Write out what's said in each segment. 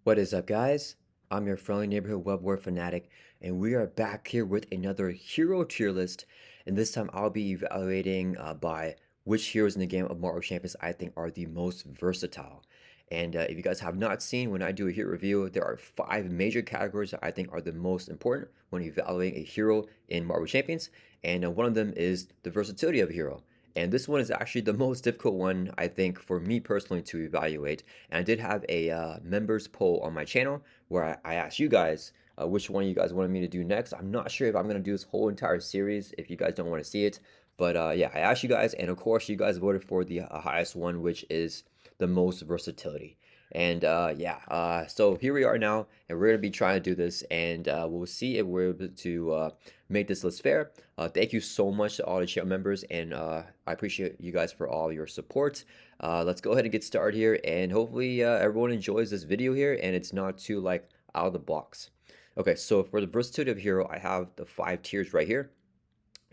What is up, guys? I'm your friendly neighborhood web war fanatic, and we are back here with another hero tier list. And this time, I'll be evaluating by which heroes in the game of Marvel Champions I think are the most versatile. And if you guys have not seen, when I do a hero review, there are 5 major categories that I think are the most important when evaluating a hero in Marvel Champions. And one of them is the versatility of a hero. And this one is actually the most difficult one, I think, for me personally to evaluate. And I did have a members poll on my channel where I asked you guys which one you guys wanted me to do next. I'm not sure if I'm going to do this whole entire series if you guys don't want to see it. But yeah, I asked you guys, and of course, you guys voted for the highest one, which is the most versatility. And yeah, so here we are now, and we're going to be trying to do this, and we'll see if we're able to make this list fair. Thank you so much to all the channel members, and I appreciate you guys for all your support. Let's go ahead and get started here, and hopefully everyone enjoys this video here, and it's not too like out of the box. Okay, so for the versatility of hero, I have the 5 tiers right here.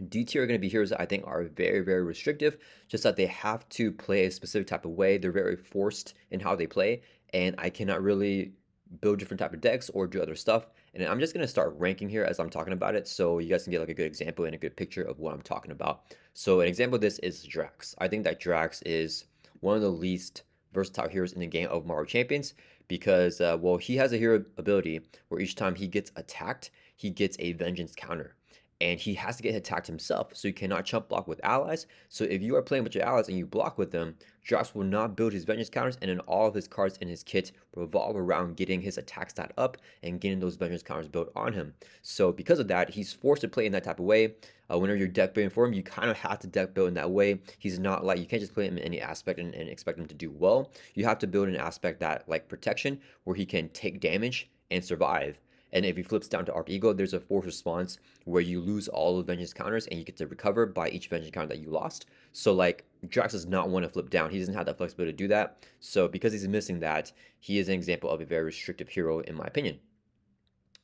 D tier are going to be heroes that I think are very, very restrictive, just that they have to play a specific type of way. They're very forced in how they play, and I cannot really build different type of decks or do other stuff. And I'm just going to start ranking here as I'm talking about it, so you guys can get like a good example and a good picture of what I'm talking about. So an example of this is Drax. I think that Drax is one of the least versatile heroes in the game of Marvel Champions because, well, he has a hero ability where each time he gets attacked, he gets a vengeance counter, and he has to get attacked himself, so he cannot chump block with allies. So if you are playing with your allies and you block with them, Drax will not build his vengeance counters, and then all of his cards in his kit revolve around getting his attack stat up and getting those vengeance counters built on him. So because of that, he's forced to play in that type of way. Whenever you're deck building for him, you kind of have to deck build in that way. He's not like, you can't just play him in any aspect and expect him to do well. You have to build an aspect that, like protection, where he can take damage and survive. And if he flips down to Arc Ego, there's a force response where you lose all of vengeance counters and you get to recover by each vengeance counter that you lost. So like Drax does not want to flip down. He doesn't have that flexibility to do that. So because he's missing that, he is an example of a very restrictive hero in my opinion.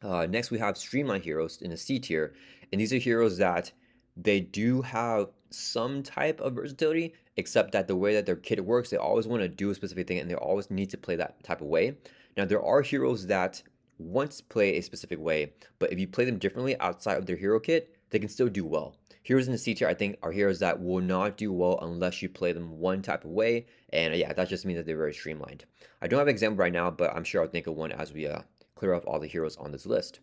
Next we have Streamline heroes in the C tier. And these are heroes that they do have some type of versatility, except that the way that their kit works, they always want to do a specific thing and they always need to play that type of way. Now there are heroes that once play a specific way, but if you play them differently outside of their hero kit, they can still do well. Heroes in the C tier, I think, are heroes that will not do well unless you play them one type of way, and yeah, that just means that they're very streamlined. I don't have an example right now, but I'm sure I'll think of one as we clear off all the heroes on this list.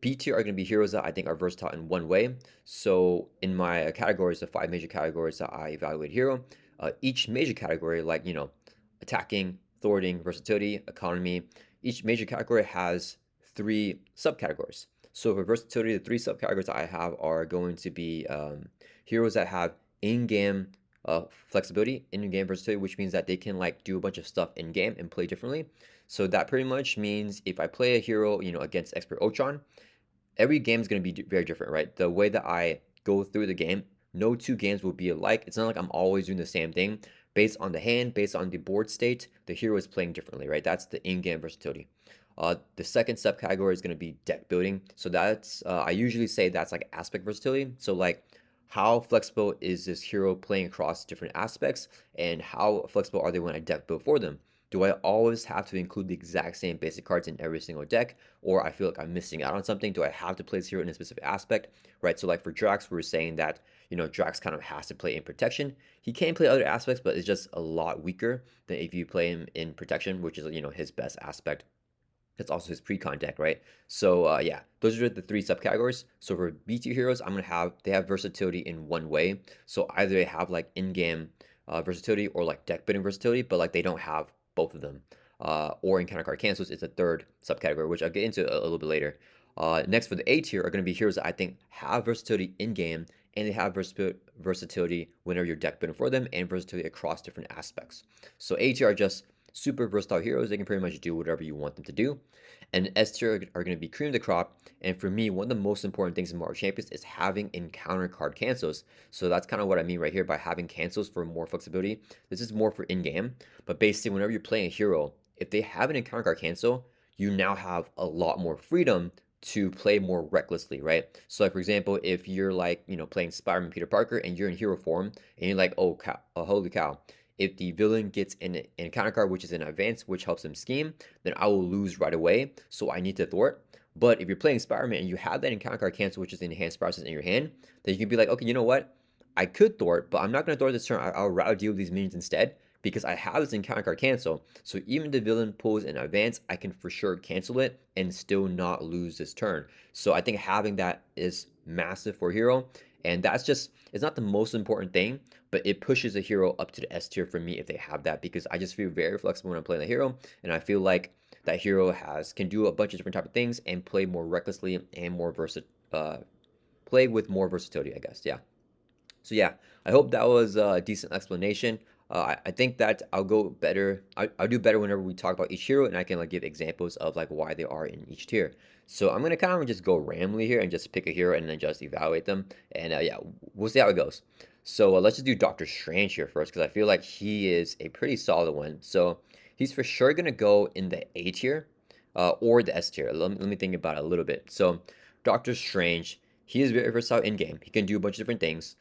B tier are going to be heroes that I think are versatile in one way. So in my categories, the 5 major categories that I evaluate hero, each major category, like, attacking, thwarting, versatility, economy, each major category has 3 subcategories. So for versatility, the 3 subcategories I have are going to be heroes that have in-game flexibility, in-game versatility, which means that they can like do a bunch of stuff in-game and play differently. So that pretty much means if I play a hero, against Expert Ultron, every game is going to be very different, right? The way that I go through the game, no 2 games will be alike. It's not like I'm always doing the same thing. Based on the hand, based on the board state, the hero is playing differently, right? That's the in-game versatility. The second subcategory is going to be deck building. So that's, I usually say that's like aspect versatility. So like, how flexible is this hero playing across different aspects, and how flexible are they when I deck build for them? Do I always have to include the exact same basic cards in every single deck, or I feel like I'm missing out on something? Do I have to play this hero in a specific aspect, right? So like for Drax, we were saying that, Drax kind of has to play in protection. He can play other aspects, but it's just a lot weaker than if you play him in protection, which is, his best aspect. That's also his pre-con deck, right? So yeah, those are the 3 subcategories. So for B tier heroes, they have versatility in one way. So either they have like in-game versatility or like deck building versatility, but like they don't have both of them. Or encounter card cancels is the 3rd subcategory, which I'll get into a little bit later. Next for the A tier are going to be heroes that I think have versatility in-game, and they have versatility whenever you're deck building for them, and versatility across different aspects. So A tier are just super versatile heroes. They can pretty much do whatever you want them to do. And S tier are going to be cream of the crop. And for me, one of the most important things in Marvel Champions is having encounter card cancels. So that's kind of what I mean right here by having cancels for more flexibility. This is more for in-game, but basically whenever you're playing a hero, if they have an encounter card cancel, you now have a lot more freedom to play more recklessly, right? So like for example, if you're like, playing Spider-Man Peter Parker and you're in hero form and you're like, oh, holy cow, if the villain gets an encounter card which is in advance, which helps him scheme, then I will lose right away. So I need to thwart. But if you're playing Spider-Man and you have that encounter card cancel, which is the enhanced process in your hand, then you can be like, okay, you know what? I could thwart, but I'm not going to thwart this turn. I'll rather deal with these minions instead because I have this encounter card cancel. So even if the villain pulls in advance, I can for sure cancel it and still not lose this turn. So I think having that is massive for a hero. And that's just, it's not the most important thing, but it pushes a hero up to the S tier for me if they have that, because I just feel very flexible when I'm playing the hero. And I feel like that hero can do a bunch of different type of things and play more recklessly and more play with more versatility, I guess. Yeah. So yeah, I hope that was a decent explanation. I think that I'll go better. I'll do better whenever we talk about each hero, and I can like give examples of like why they are in each tier. So I'm gonna kind of just go randomly here and just pick a hero and then just evaluate them. And yeah, we'll see how it goes. So let's just do Doctor Strange here first because I feel like he is a pretty solid one. So he's for sure gonna go in the A tier or the S tier. Let me think about it a little bit. So Doctor Strange, he is very versatile in game. He can do a bunch of different things.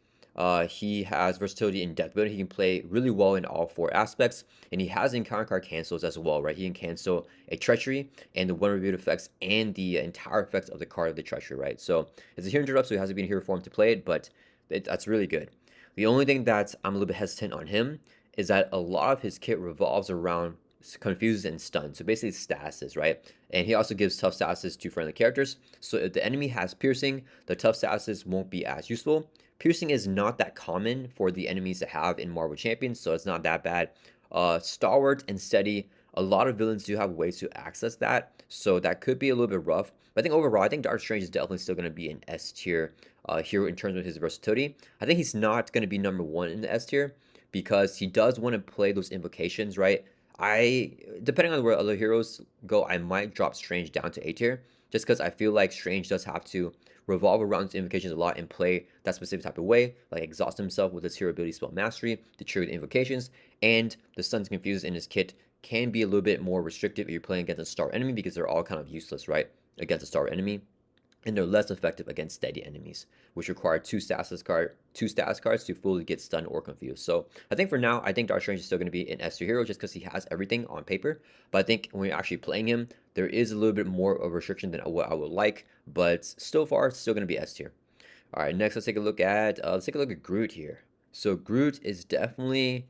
He has versatility in deck building. He can play really well in all four aspects, and he has encounter card cancels as well, right? He can cancel a treachery and the one reviewed effects and the entire effects of the card of the treachery, right? So it's a hero interrupt, so he has to be in hero form to play it, but that's really good. The only thing that I'm a little bit hesitant on him is that a lot of his kit revolves around confused and stunned. So basically statuses, right? And he also gives tough statuses to friendly characters. So if the enemy has piercing, the tough statuses won't be as useful. Piercing is not that common for the enemies to have in Marvel Champions, so it's not that bad. Stalwart and Steady, a lot of villains do have ways to access that, so that could be a little bit rough. But I think overall, I think Doctor Strange is definitely still going to be an S tier hero in terms of his versatility. I think he's not going to be number one in the S tier because he does want to play those invocations, right? Depending on where other heroes go, I might drop Strange down to A tier just because I feel like Strange does have to revolve around his invocations a lot and play that specific type of way, like exhaust himself with his hero ability spell mastery to trigger the invocations, and the Stuns Confused in his kit can be a little bit more restrictive if you're playing against a star enemy because they're all kind of useless, right? Against a star enemy. And they're less effective against steady enemies, which require two status cards to fully get stunned or confused. So I think for now, I think Dark Strange is still going to be an S tier hero just because he has everything on paper. But I think when you're actually playing him, there is a little bit more of a restriction than what I would like. But still far, it's still going to be S tier. All right, next let's take a look at Groot here. So Groot is definitely,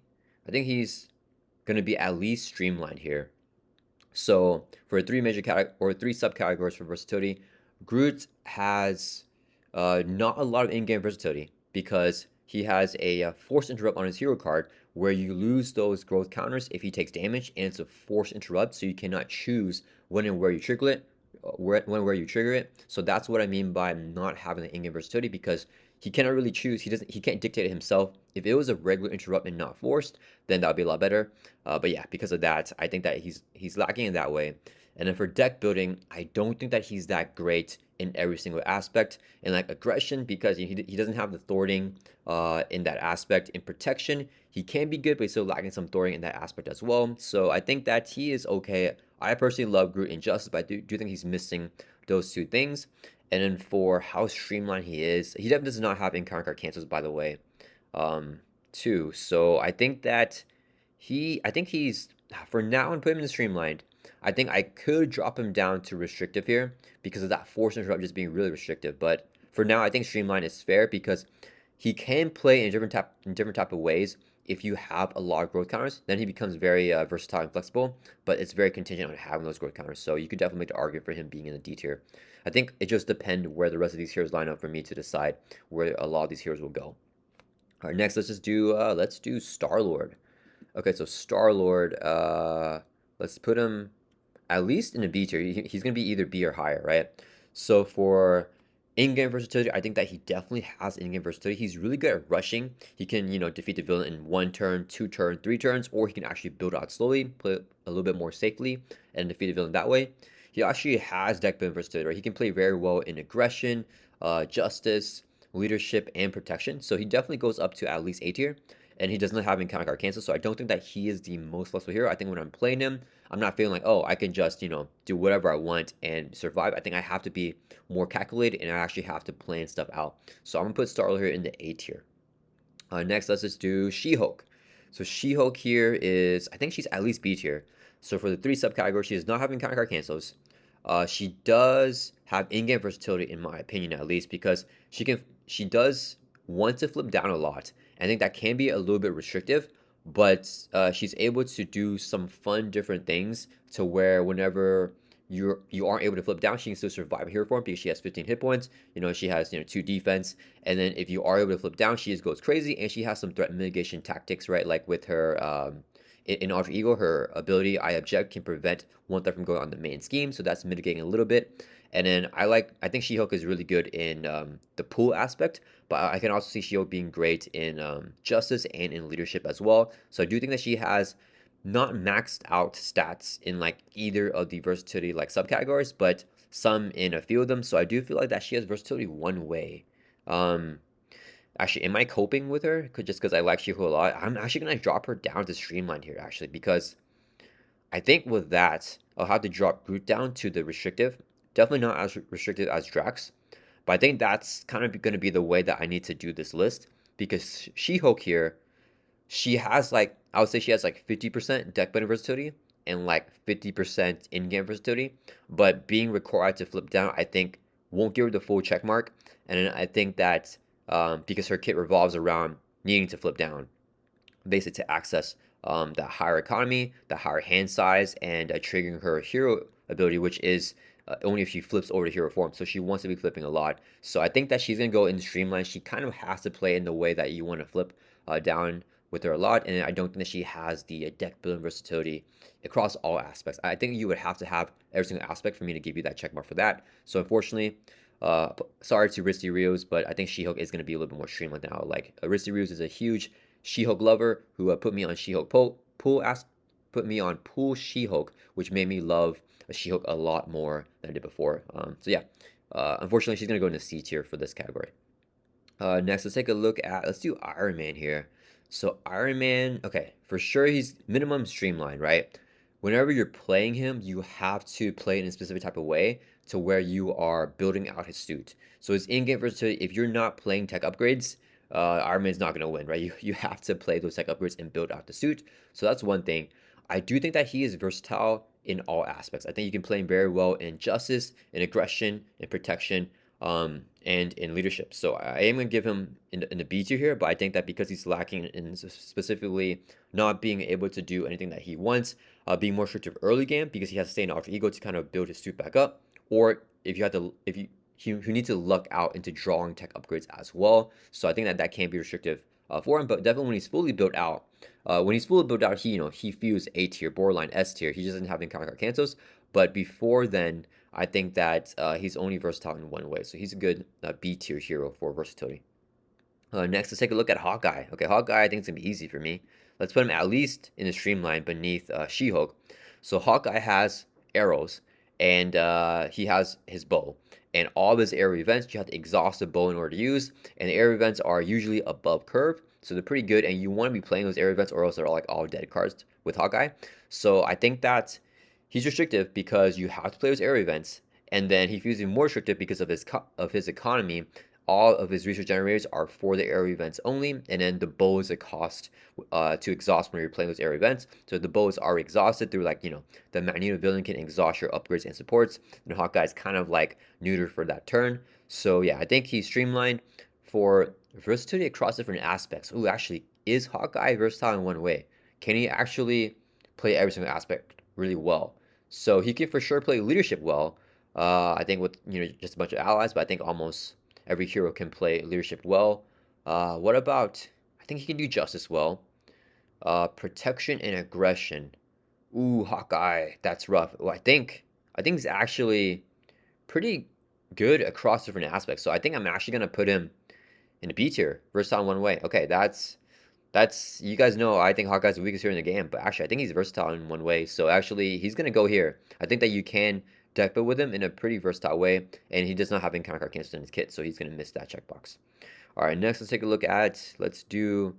I think he's going to be at least streamlined here. So for three subcategories for versatility, Groot has not a lot of in-game versatility because he has a force interrupt on his hero card where you lose those growth counters if he takes damage, and it's a force interrupt, so you cannot choose when and where you trigger it. Where you trigger it. So that's what I mean by not having the in-game versatility because he cannot really choose. He can't dictate it himself. If it was a regular interrupt and not forced, then that would be a lot better. But yeah, because of that, I think that he's lacking in that way. And then for deck building, I don't think that he's that great in every single aspect. And like aggression, because he doesn't have the thwarting in that aspect. In protection, he can be good, but he's still lacking some thwarting in that aspect as well. So I think that he is okay. I personally love Groot in Justice, but I do think he's missing those two things. And then for how streamlined he is, he definitely does not have encounter card cancels, by the way, too. So I think that I think he's, for now, and put him in streamlined. I think I could drop him down to restrictive here because of that force interrupt just being really restrictive. But for now, I think streamlined is fair because he can play in different type of ways. If you have a lot of growth counters, then he becomes very versatile and flexible, but it's very contingent on having those growth counters. So you could definitely make the argument for him being in the D tier. I think it just depends where the rest of these heroes line up for me to decide where a lot of these heroes will go. All right, next let's do Star-Lord. Okay, so Star-Lord, let's put him at least in a B tier. He's going to be either B or higher, right? So for in-game versatility, I think that he definitely has in-game versatility. He's really good at rushing. He can, defeat the villain in 1 turn, 2 turn, 3 turns, or he can actually build out slowly, play a little bit more safely, and defeat the villain that way. He actually has deck building versatility, right? He can play very well in aggression, justice, leadership, and protection. So he definitely goes up to at least A tier. And he does not have encounter card cancel, so I don't think that he is the most flexible hero. I think when I'm playing him, I'm not feeling like, oh, I can just, do whatever I want and survive. I think I have to be more calculated, and I actually have to plan stuff out. So I'm going to put Star-Lord here in the A tier. Next, let's just do She-Hulk. So She-Hulk here is, I think she's at least B tier. So for the three subcategories, she does not have counter card cancels. She does have in-game versatility, in my opinion, at least, because she does want to flip down a lot. I think that can be a little bit restrictive, but she's able to do some fun, different things to where whenever you aren't able to flip down, she can still survive hero form because she has 15 hit points. She has 2 defense, and then if you are able to flip down, she just goes crazy, and she has some threat mitigation tactics, right? Like with her in Alter Ego, her ability I Object can prevent one threat from going on the main scheme, so that's mitigating a little bit. And then I think She-Hulk is really good in the pool aspect, but I can also see She-Hulk being great in justice and in leadership as well. So I do think that she has not maxed out stats in like either of the versatility like subcategories, but some in a few of them. So I do feel like that she has versatility one way. Um, Actually, am I coping with her? Just because I like She-Hulk a lot, I'm actually gonna drop her down to streamline here actually because I think with that I'll have to drop Groot down to the restrictive. Definitely not as restrictive as Drax, but I think that's kind of going to be the way that I need to do this list because She-Hulk here, she has like I would say she has like 50% deck building versatility and like 50% in-game versatility, but being required to flip down, I think won't give her the full check mark. And then I think that because her kit revolves around needing to flip down, basically to access that higher economy, the higher hand size, and triggering her hero ability, which is only if she flips over to hero form. So she wants to be flipping a lot. So I think that she's gonna go in streamline. She kind of has to play in the way that you want to flip down with her a lot, and I don't think that she has the deck building versatility across all aspects. I think you would have to have every single aspect for me to give you that check mark for that. So unfortunately, sorry to Risty Rios, but I think She-Hulk is going to be a little bit more streamlined than I would like. Risty Rios is a huge She-Hulk lover who put me on She-Hulk put me on pool She-Hulk, which made me love She-Hulk a lot more than I did before. So yeah, unfortunately, she's going to go into C tier for this category. Next, let's take a look at, let's do Iron Man here. So Iron Man, okay, for sure he's minimum streamlined, right? Whenever you're playing him, you have to play in a specific type of way to where you are building out his suit. So his in-game versatility, if you're not playing tech upgrades, Iron Man's not going to win, right? You have to play those tech upgrades and build out the suit. So that's one thing. I do think that he is versatile in all aspects. I think you can play him very well in justice, in aggression, in protection, and in leadership. So I am going to give him in the B tier here, but I think that because he's lacking in specifically not being able to do anything that he wants, being more restrictive early game because he has to stay in Alter Ego to kind of build his suit back up, or if you need to luck out into drawing tech upgrades as well. So I think that can be restrictive for him, but definitely when he's fully built out, he feels A tier, borderline S tier. He just doesn't have any counter card cancels. But before then, I think that he's only versatile in one way. So he's a good B tier hero for versatility. Next, let's take a look at Hawkeye. Okay, Hawkeye, I think it's going to be easy for me. Let's put him at least in the streamline beneath She-Hulk. So Hawkeye has arrows, and he has his bow. And all of his area events, you have to exhaust the bow in order to use. And the area events are usually above curve, so they're pretty good. And you want to be playing those area events, or else they're like all dead cards with Hawkeye. So I think that he's restrictive because you have to play those area events, and then he feels even more restrictive because of his economy. All of his resource generators are for the area events only, and then the bow is a cost to exhaust when you're playing those area events. So the bow is already exhausted through the Magneto villain can exhaust your upgrades and supports, and Hawkeye's kind of like neutered for that turn. So yeah, I think he's streamlined for versatility across different aspects. Ooh, actually, is Hawkeye versatile in one way? Can he actually play every single aspect really well? So he can for sure play leadership well. I think with just a bunch of allies, but I think almost every hero can play leadership well. What about? I think he can do justice well. Protection and aggression. Ooh, Hawkeye, that's rough. Well, I think he's actually pretty good across different aspects. So I think I'm actually gonna put him in a B tier, versatile in one way. Okay, that's you guys know I think Hawkeye's the weakest here in the game, but actually I think he's versatile in one way. So actually he's gonna go here. I think that you can deck build with him in a pretty versatile way, and he does not have any counter card cancels in his kit, so he's gonna miss that checkbox. All right, next let's take a look at let's do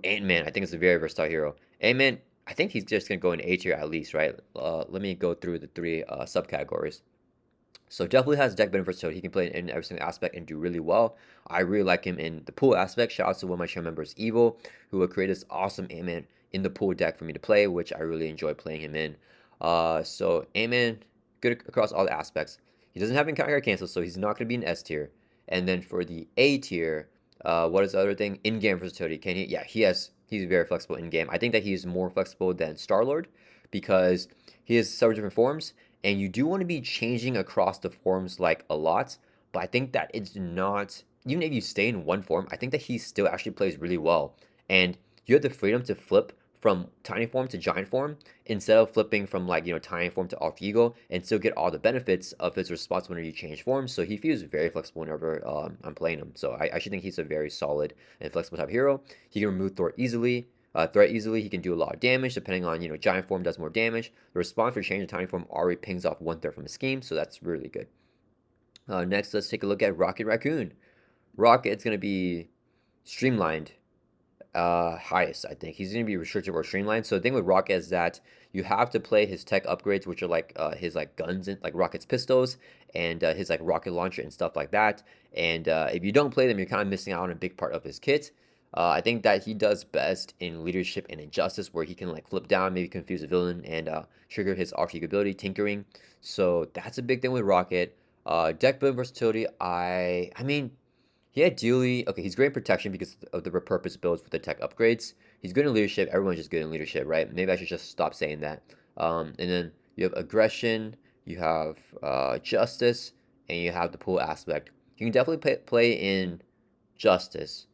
Ant-Man. I think it's a very versatile hero. Ant-Man, I think he's just gonna go in A tier at least, right? Let me go through the three subcategories. So definitely has deck building versatility. He can play in every single aspect and do really well. I really like him in the pool aspect. Shout out to one of my channel members, Evil, who will create this awesome Ant-Man in the pool deck for me to play, which I really enjoy playing him in. So Ant-Man, good across all the aspects. He doesn't have encounter cancel, so he's not going to be an S tier. And then for the A tier, what is the other thing? In-game versatility. Can he? Yeah, he's very flexible in game. I think that he's more flexible than Star-Lord because he has several different forms, and you do want to be changing across the forms like a lot. But I think that it's not, even if you stay in one form, I think that he still actually plays really well. And you have the freedom to flip from tiny form to giant form instead of flipping from like tiny form to alter ego and still get all the benefits of his response whenever you change forms. So he feels very flexible whenever I'm playing him. So I actually think he's a very solid and flexible type hero. He can remove Thor easily. Threat easily. He can do a lot of damage depending on, giant form does more damage. The response for change to tiny form already pings off 1/3 from a scheme, so that's really good. Next, let's take a look at Rocket Raccoon. Rocket's going to be streamlined highest, I think. He's going to be restricted or streamlined. So the thing with Rocket is that you have to play his tech upgrades, which are like his like guns and like Rocket's pistols and his like rocket launcher and stuff like that. And if you don't play them, you're kind of missing out on a big part of his kit. I think that he does best in leadership and injustice, where he can like flip down, maybe confuse a villain, and trigger his alter ego ability, tinkering. So that's a big thing with Rocket. Deck building versatility. I mean, he ideally, okay, he's great in protection because of the repurpose builds for the tech upgrades. He's good in leadership. Everyone's just good in leadership, right? Maybe I should just stop saying that. And then you have aggression, you have justice, and you have the pool aspect. You can definitely play in justice.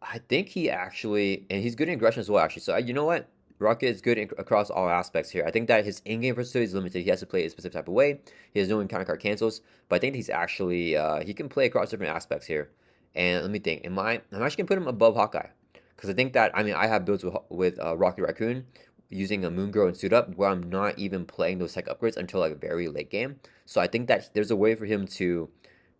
I think he actually, and he's good in aggression as well, actually. So you know what? Rocket is good across all aspects here. I think that his in-game versatility is limited. He has to play a specific type of way. He has no encounter card cancels, but I think he's actually he can play across different aspects here. And let me think. I'm actually gonna put him above Hawkeye because I think that I have builds with Rocket Raccoon using a Moon Girl and Suit Up where I'm not even playing those tech upgrades until like very late game. So I think that there's a way for him to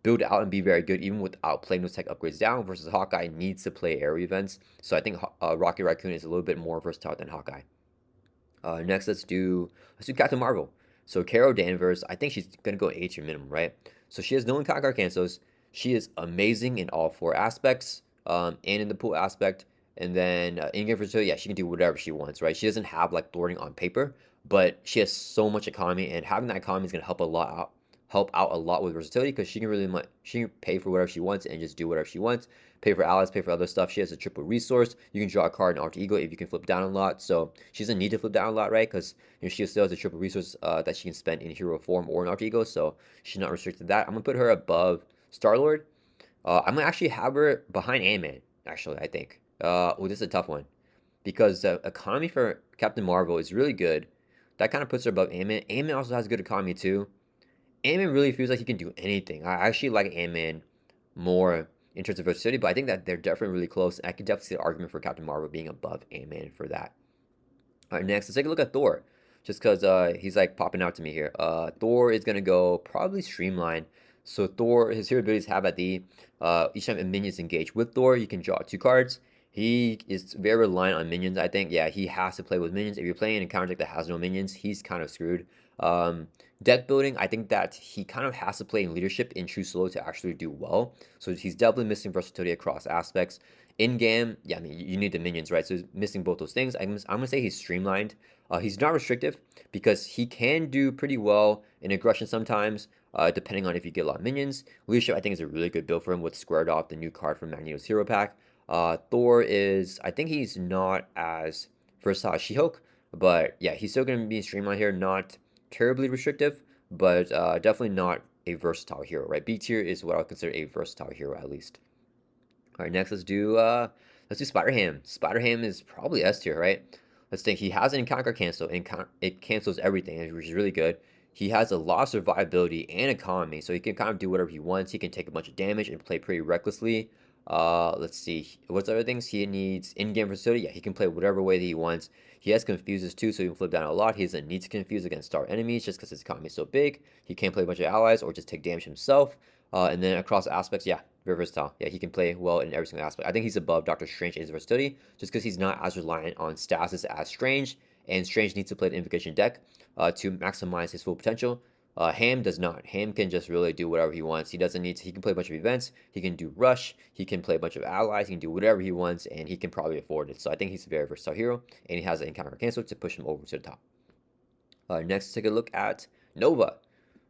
build out and be very good even without playing those tech upgrades down versus Hawkeye needs to play area events. So I think Rocket Raccoon is a little bit more versatile than Hawkeye. Next, let's do Captain Marvel. So Carol Danvers, I think she's gonna go A tier minimum, right? So she has no encounter card cancels. She is amazing in all four aspects, and in the pool aspect. And then in-game versatility, yeah, she can do whatever she wants, right? She doesn't have like thwarting on paper, but she has so much economy, and having that economy is gonna help out a lot with versatility because she can pay for whatever she wants and just do whatever she wants. Pay for allies, pay for other stuff. She has a triple resource. You can draw a card in alter ego if you can flip down a lot. So she doesn't need to flip down a lot, right? Because she still has a triple resource that she can spend in hero form or in alter ego. So she's not restricted to that. I'm gonna put her above Star Lord. I'm gonna actually have her behind Ant-Man. Actually, I think. Oh, this is a tough one because the economy for Captain Marvel is really good. That kind of puts her above Ant-Man. Ant-Man also has good economy too. Ant-Man really feels like he can do anything. I actually like Ant-Man more in terms of versatility, but I think that they're definitely really close. I could definitely see the argument for Captain Marvel being above Ant-Man for that. All right, next, let's take a look at Thor, just because he's like popping out to me here. Thor is gonna go probably streamline. So Thor, his hero abilities have at the each time a minions engage with Thor, you can draw 2 cards. He is very reliant on minions. I think, yeah, he has to play with minions. If you're playing a counter deck that has no minions, he's kind of screwed. Deck building, I think that he kind of has to play in leadership in true solo to actually do well. So he's definitely missing versatility across aspects. In game, yeah, I mean, you need the minions, right? So he's missing both those things. I'm gonna say he's streamlined. He's not restrictive because he can do pretty well in aggression sometimes, depending on if you get a lot of minions. Leadership, I think, is a really good build for him with Squared Off, the new card from Magneto's Hero Pack. Thor is, I think he's not as versatile as She-Hulk, but yeah, he's still gonna be streamlined here, not terribly restrictive, but definitely not a versatile hero, right? B tier is what I would consider a versatile hero at least. All right, next let's do Spider Ham. Spider Ham is probably S tier, right? Let's think. He has an encounter cancel, and it cancels everything, which is really good. He has a lot of survivability and economy, so he can kind of do whatever he wants. He can take a bunch of damage and play pretty recklessly. Let's see. What's other things? He needs in-game versatility. Yeah, he can play whatever way that he wants. He has confuses too, so he can flip down a lot. He doesn't need to confuse against star enemies just because his economy is so big. He can't play a bunch of allies or just take damage himself. And then across aspects, yeah, very versatile. Yeah, he can play well in every single aspect. I think he's above Doctor Strange in his versatility just because he's not as reliant on stasis as Strange, and Strange needs to play the Invocation deck to maximize his full potential. Ham does not. Ham can just really do whatever he wants. He doesn't need to, he can play a bunch of events. He can do rush. He can play a bunch of allies. He can do whatever he wants, and he can probably afford it. So I think he's a very versatile hero, and he has an encounter cancel to push him over to the top. Next, take a look at Nova.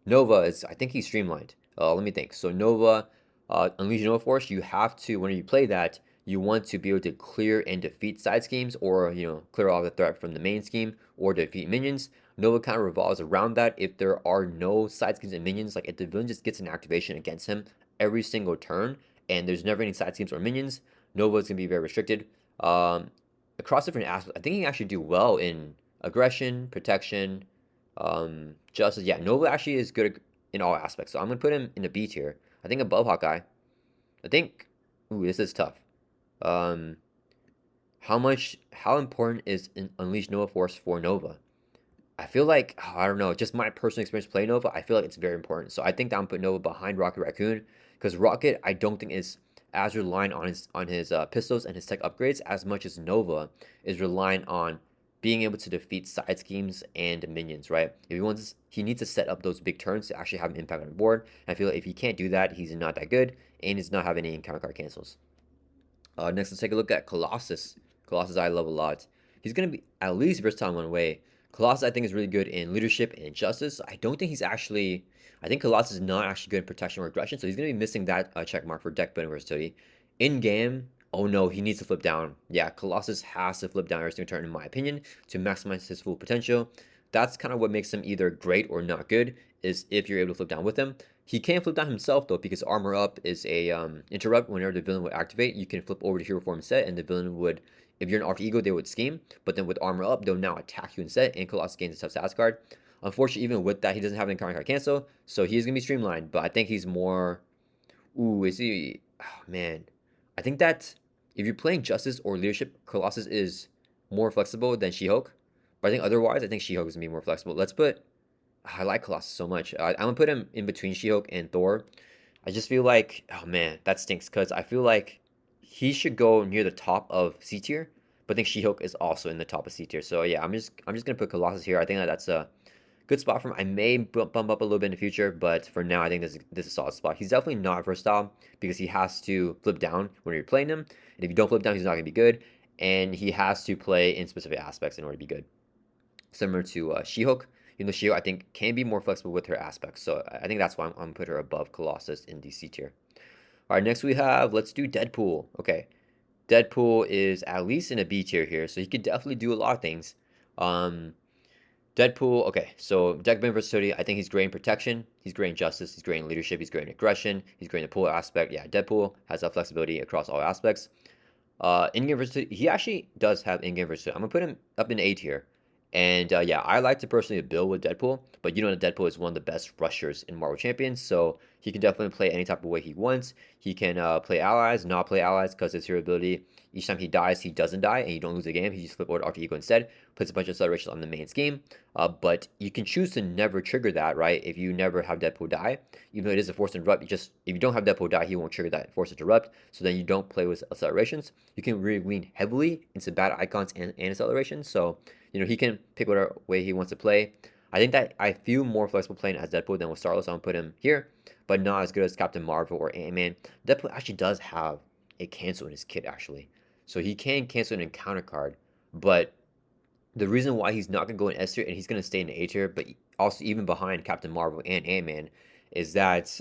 Nova is, I think he's streamlined. Let me think. So Nova, Unleash Nova Force, you have to, when you play that, you want to be able to clear and defeat side schemes, or, clear off the threat from the main scheme, or defeat minions. Nova kind of revolves around that. If there are no side schemes and minions, like if the villain just gets an activation against him every single turn, and there's never any side schemes or minions, Nova is going to be very restricted. Across different aspects, I think he can actually do well in aggression, protection, justice. Yeah, Nova actually is good in all aspects. So I'm gonna put him in a B tier. I think above Hawkeye. I think. Ooh, this is tough. Um, how important is Unleash Nova Force for Nova? I feel like, I don't know, just my personal experience playing Nova, I feel like it's very important. So I think that I'm putting Nova behind Rocket Raccoon, because Rocket I don't think is as reliant on his pistols and his tech upgrades as much as Nova is reliant on being able to defeat side schemes and minions, right? If he wants, he needs to set up those big turns to actually have an impact on the board. And I feel like if he can't do that, he's not that good, and he's not having any encounter card cancels. Next, let's take a look at Colossus. Colossus I love a lot. He's going to be at least versatile in one way. Colossus I think is really good in leadership and justice. I don't think he's actually, I think Colossus is not actually good in protection or aggression, so he's going to be missing that check mark for deck building versatility. In game, oh no, he needs to flip down. Yeah, Colossus has to flip down every single turn in my opinion to maximize his full potential. That's kind of what makes him either great or not good, is if you're able to flip down with him. He can flip down himself though, because armor up is a interrupt. Whenever the villain would activate, you can flip over to hero form set, and the villain would, if you're an alter ego, they would scheme. But then with armor up, they'll now attack you instead, and Colossus gains a tough status card. Unfortunately, even with that, he doesn't have an encounter card cancel, so he's gonna be streamlined. But I think he's more. Ooh, is he? Oh man, I think that if you're playing Justice or Leadership, Colossus is more flexible than She-Hulk. But I think otherwise, I think She-Hulk is gonna be more flexible. Let's put. I like Colossus so much. I'm gonna put him in between She-Hulk and Thor. I just feel like, oh man, that stinks, because I feel like he should go near the top of C tier, but I think She-Hulk is also in the top of C tier. So yeah, I'm just gonna put Colossus here. I think that's a good spot for him. I may bump up a little bit in the future, but for now, I think this is a solid spot. He's definitely not versatile because he has to flip down when you're playing him, and if you don't flip down, he's not gonna be good. And he has to play in specific aspects in order to be good, similar to She-Hulk. Even though She-Hulk, I think, can be more flexible with her aspects. So I think that's why I'm going to put her above Colossus in the C tier. All right, next we have, let's do Deadpool. Okay, Deadpool is at least in a B tier here, so he could definitely do a lot of things. Um, Deadpool, okay, so deck building versatility, I think he's great in protection, he's great in justice, he's great in leadership, he's great in aggression, he's great in the pull aspect. Yeah, Deadpool has that flexibility across all aspects. In-game versatility, he actually does have in-game versatility. I'm gonna put him up in A tier. And yeah, I like to personally build with Deadpool, but that Deadpool is one of the best rushers in Marvel Champions, so he can definitely play any type of way he wants. He can play allies, not play allies, because his hero ability, each time he dies, he doesn't die, and you don't lose the game. He just flip over to Alter Ego instead, puts a bunch of accelerations on the main scheme. But you can choose to never trigger that, right? If you never have Deadpool die, even though it is a force interrupt, if you don't have Deadpool die, he won't trigger that force interrupt. So then you don't play with accelerations. You can really lean heavily into bad icons and accelerations. So he can pick whatever way he wants to play. I think that I feel more flexible playing as Deadpool than with Starless, so I'm gonna put him here, but not as good as Captain Marvel or Ant-Man. Deadpool actually does have a cancel in his kit, actually. So he can cancel an encounter card, but the reason why he's not gonna go in S tier and he's gonna stay in A tier, but also even behind Captain Marvel and Ant-Man, is that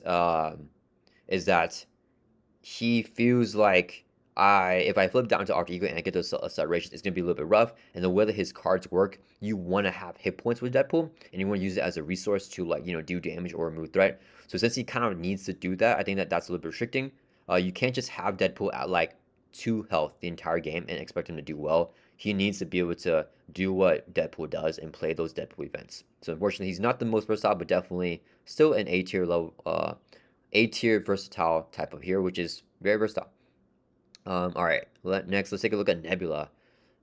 he feels like if I flip down to Alter Ego and I get those accelerations, it's gonna be a little bit rough. And the way that his cards work, you want to have hit points with Deadpool, and you want to use it as a resource to do damage or remove threat. So since he kind of needs to do that, I think that's a little bit restricting. You can't just have Deadpool at like 2 health the entire game and expect him to do well. He needs to be able to do what Deadpool does and play those Deadpool events. So unfortunately, he's not the most versatile, but definitely still an A tier level, A tier versatile type of hero, which is very versatile. All right, next let's take a look at Nebula.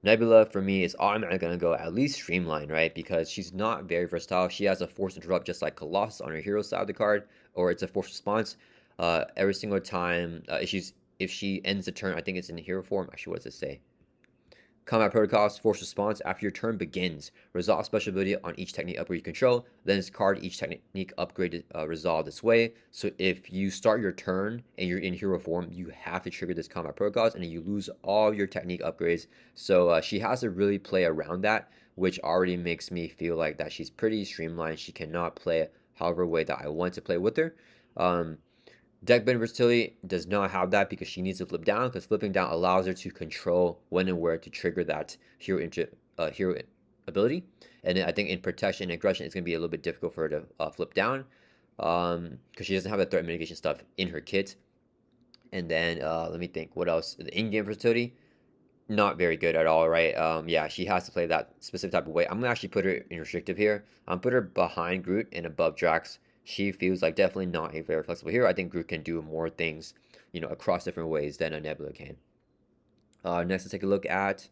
Nebula for me is automatically going to go at least Streamline, right? Because she's not very versatile. She has a Force Interrupt just like Colossus on her hero side of the card, or it's a Force Response. Every single time if she ends the turn, I think it's in hero form. Actually, what does it say? Combat protocols, force response after your turn begins. Resolve special ability on each technique upgrade you control. Then discard each technique upgrade resolve this way. So if you start your turn and you're in hero form, you have to trigger this combat protocols and then you lose all your technique upgrades. So she has to really play around that, which already makes me feel like that she's pretty streamlined. She cannot play however way that I want to play with her. Um, Deck bend versatility does not have that because she needs to flip down, because flipping down allows her to control when and where to trigger that hero ability. And then I think in protection and aggression, it's going to be a little bit difficult for her to flip down because she doesn't have that threat mitigation stuff in her kit. And then let me think, what else? The in-game versatility, not very good at all, right? Yeah, she has to play that specific type of way. I'm gonna actually put her in restrictive here. I'm put her behind Groot and above Drax. She feels like definitely not a very flexible hero. I think Groot can do more things, across different ways than a Nebula can. Next, let's take a look at,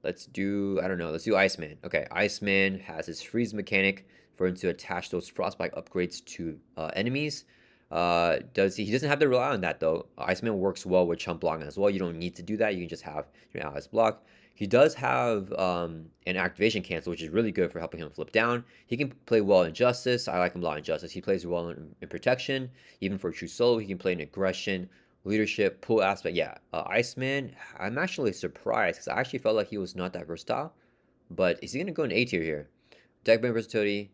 let's do, I don't know, let's do Iceman. Okay, Iceman has his freeze mechanic for him to attach those frostbite upgrades to enemies. He doesn't have to rely on that though. Iceman works well with chump blocking as well. You don't need to do that. You can just have your allies block. He does have an activation cancel, which is really good for helping him flip down. He can play well in Justice. I like him a lot in Justice. He plays well in Protection. Even for True Solo, he can play in Aggression, Leadership, Pull aspect. Yeah, Iceman, I'm actually surprised because I actually felt like he was not that versatile. But is he going to go in A tier here? Deck building versatility,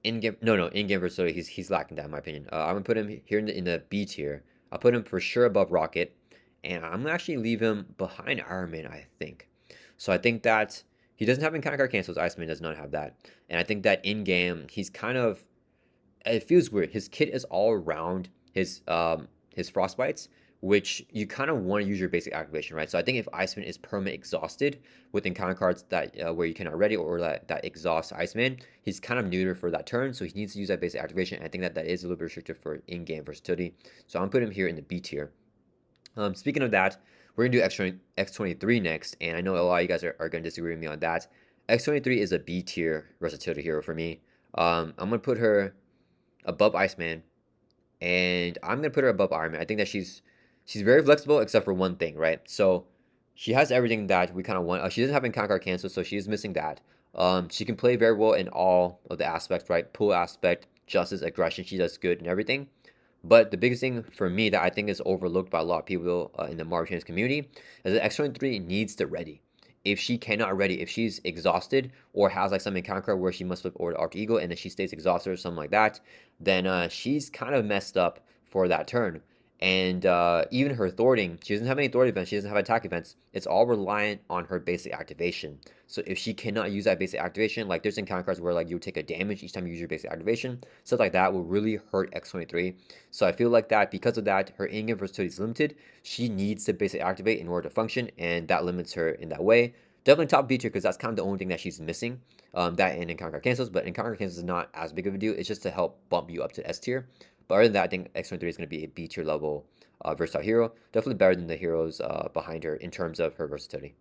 in-game, no, in-game versatility, he's lacking that in my opinion. I'm gonna put him here in the B tier. I'll put him for sure above Rocket, and I'm gonna actually leave him behind Iron Man, I think. So I think that he doesn't have encounter card cancels. Iceman does not have that, and I think that in-game he's kind of, it feels weird. His kit is all around his frostbites, which you kind of want to use your basic activation, right? So I think if Iceman is permanent exhausted with encounter cards that where you cannot ready or that exhaust Iceman, he's kind of neuter for that turn, so he needs to use that basic activation. And I think that is a little bit restricted for in-game versatility. So I'm putting him here in the B tier. Speaking of that, we're gonna do X23 next, and I know a lot of you guys are gonna disagree with me on that. X23 is a B tier versatility hero for me. I'm gonna put her above Iceman, and I'm gonna put her above Iron Man. I think that she's very flexible except for one thing, right? So she has everything that we kind of want. She doesn't have encounter card cancel, so she is missing that. She can play very well in all of the aspects, right? Pull aspect, justice, aggression. She does good and everything. But the biggest thing for me that I think is overlooked by a lot of people in the Marvel Champions community is that X23 needs to ready. If she cannot ready, if she's exhausted or has like some encounter where she must flip over to Alter Ego and then she stays exhausted or something like that, then she's kind of messed up for that turn. And even her thwarting, she doesn't have any thwart events, she doesn't have attack events. It's all reliant on her basic activation. So if she cannot use that basic activation, like there's encounter cards where like you take a damage each time you use your basic activation, stuff like that will really hurt X23. So I feel like that because of that, her in-game versatility is limited. She needs to basic activate in order to function, and that limits her in that way. Definitely top B tier because that's kind of the only thing that she's missing. That and encounter card cancels, but encounter cancels is not as big of a deal. It's just to help bump you up to S tier. But other than that, I think X23 is going to be a B tier level versatile hero. Definitely better than the heroes behind her in terms of her versatility.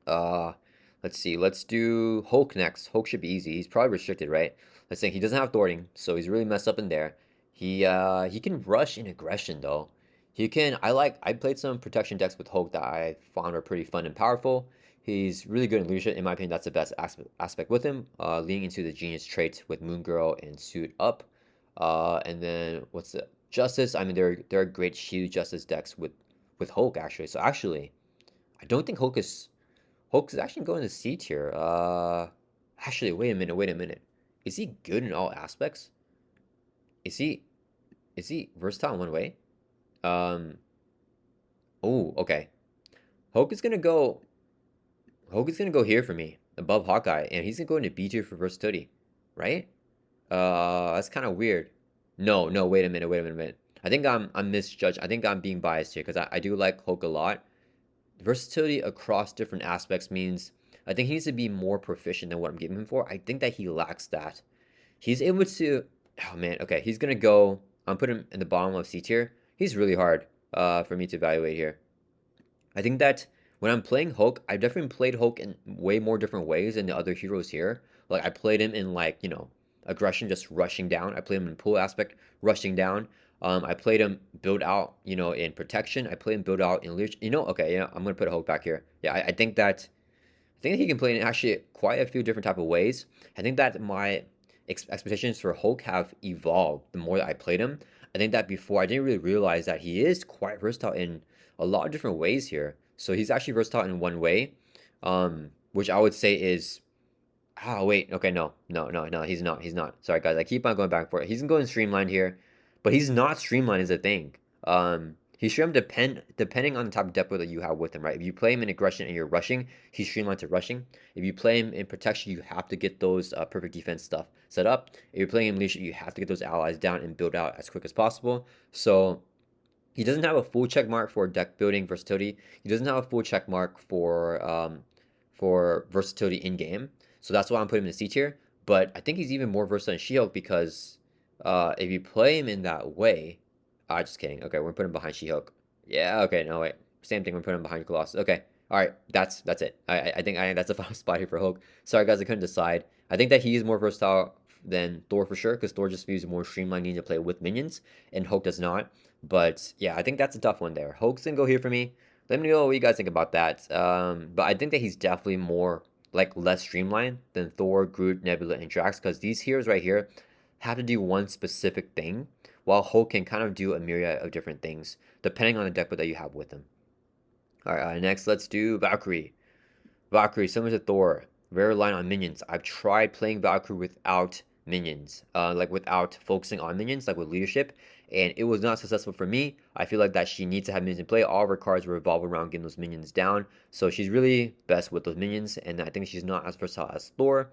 Uh, let's see. Let's do Hulk next. Hulk should be easy. He's probably restricted, right? Let's say he doesn't have thwarting, so he's really messed up in there. He can rush in aggression though. I played some protection decks with Hulk that I found are pretty fun and powerful. He's really good in leadership. In my opinion, that's the best aspect with him. Leaning into the genius traits with Moon Girl and Suit Up. And then what's the Justice? I mean, there are great shield Justice decks with Hulk actually. So actually, I don't think Hulk is actually going to C tier. Actually, wait a minute. Is he good in all aspects? Is he is he versatile in one way? Um. Oh, okay. Hulk is gonna go. Hulk is gonna go here for me, above Hawkeye, and he's gonna go into B tier for versatility, right? That's kind of weird. No, no, wait a minute. I think I'm misjudged. I think I'm being biased here because I do like Hulk a lot. Versatility across different aspects means I think he needs to be more proficient than what I'm giving him for. I think that he lacks that. He's able to. Oh man, okay. He's gonna go. I'm putting him in the bottom of C tier. He's really hard for me to evaluate here. I think that when I'm playing Hulk, I've definitely played Hulk in way more different ways than the other heroes here. Like I played him in like, aggression, just rushing down. I played him in pull aspect, rushing down. I played him build out, in protection. I played him build out in leadership. Okay, yeah, I'm gonna put Hulk back here. Yeah, I think that I think he can play in actually quite a few different type of ways. I think that my expectations for Hulk have evolved the more that I played him. I think that before I didn't really realize that he is quite versatile in a lot of different ways here. So he's actually versatile in one way, which I would say is oh wait, okay, no, he's not. He's not. Sorry guys, I keep on going back for it. He's going streamlined here, but he's not streamlined is the thing. He's streamlined depending on the type of depth that you have with him, right? If you play him in aggression and you're rushing, he's streamlined to rushing. If you play him in protection, you have to get those perfect defense stuff set up. If you're playing in leadership, you have to get those allies down and build out as quick as possible. So he doesn't have a full check mark for deck building versatility. He doesn't have a full check mark for versatility in game. So that's why I'm putting him in the C tier. But I think he's even more versatile than She-Hulk because if you play him in that way, just kidding. Okay, we're putting him behind She-Hulk. Yeah, okay, no wait, same thing. We're putting him behind Colossus. Okay, all right, that's it. I think that's the final spot here for Hulk. Sorry guys, I couldn't decide. I think that he is more versatile than Thor for sure because Thor just feels more streamlined, needing to play with minions, and Hulk does not. But yeah, I think that's a tough one there. Hulk's gonna go here for me. Let me know what you guys think about that. But I think that he's definitely more like less streamlined than Thor, Groot, Nebula, and Drax because these heroes right here have to do one specific thing, while Hulk can kind of do a myriad of different things depending on the deck that you have with him. All right, next let's do Valkyrie. Valkyrie, similar to Thor, very reliant on minions. I've tried playing Valkyrie without minions, like without focusing on minions, like with leadership, and it was not successful for me. I feel like that she needs to have minions in play. All of her cards revolve around getting those minions down, so she's really best with those minions, and I think she's not as versatile as Thor.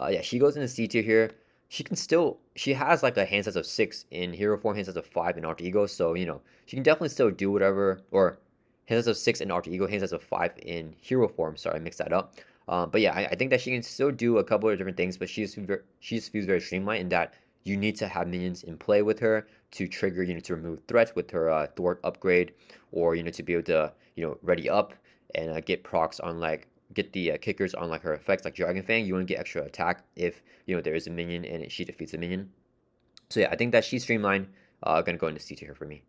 Yeah, she goes in the C tier here. She has like a hand size of 6 in hero form, hand size of 5 in alter ego, so she can definitely still do whatever, or hands of 6 in alter ego, hands of 5 in hero form. Sorry, I mixed that up. But yeah, I think that she can still do a couple of different things, but she just feels very streamlined in that you need to have minions in play with her to trigger, to remove threats with her thwart upgrade, or to be able to ready up and get procs on like get the kickers on like her effects like Dragon Fang. You want to get extra attack if there is a minion and she defeats a minion. So yeah, I think that she's streamlined. Gonna go into C tier for me.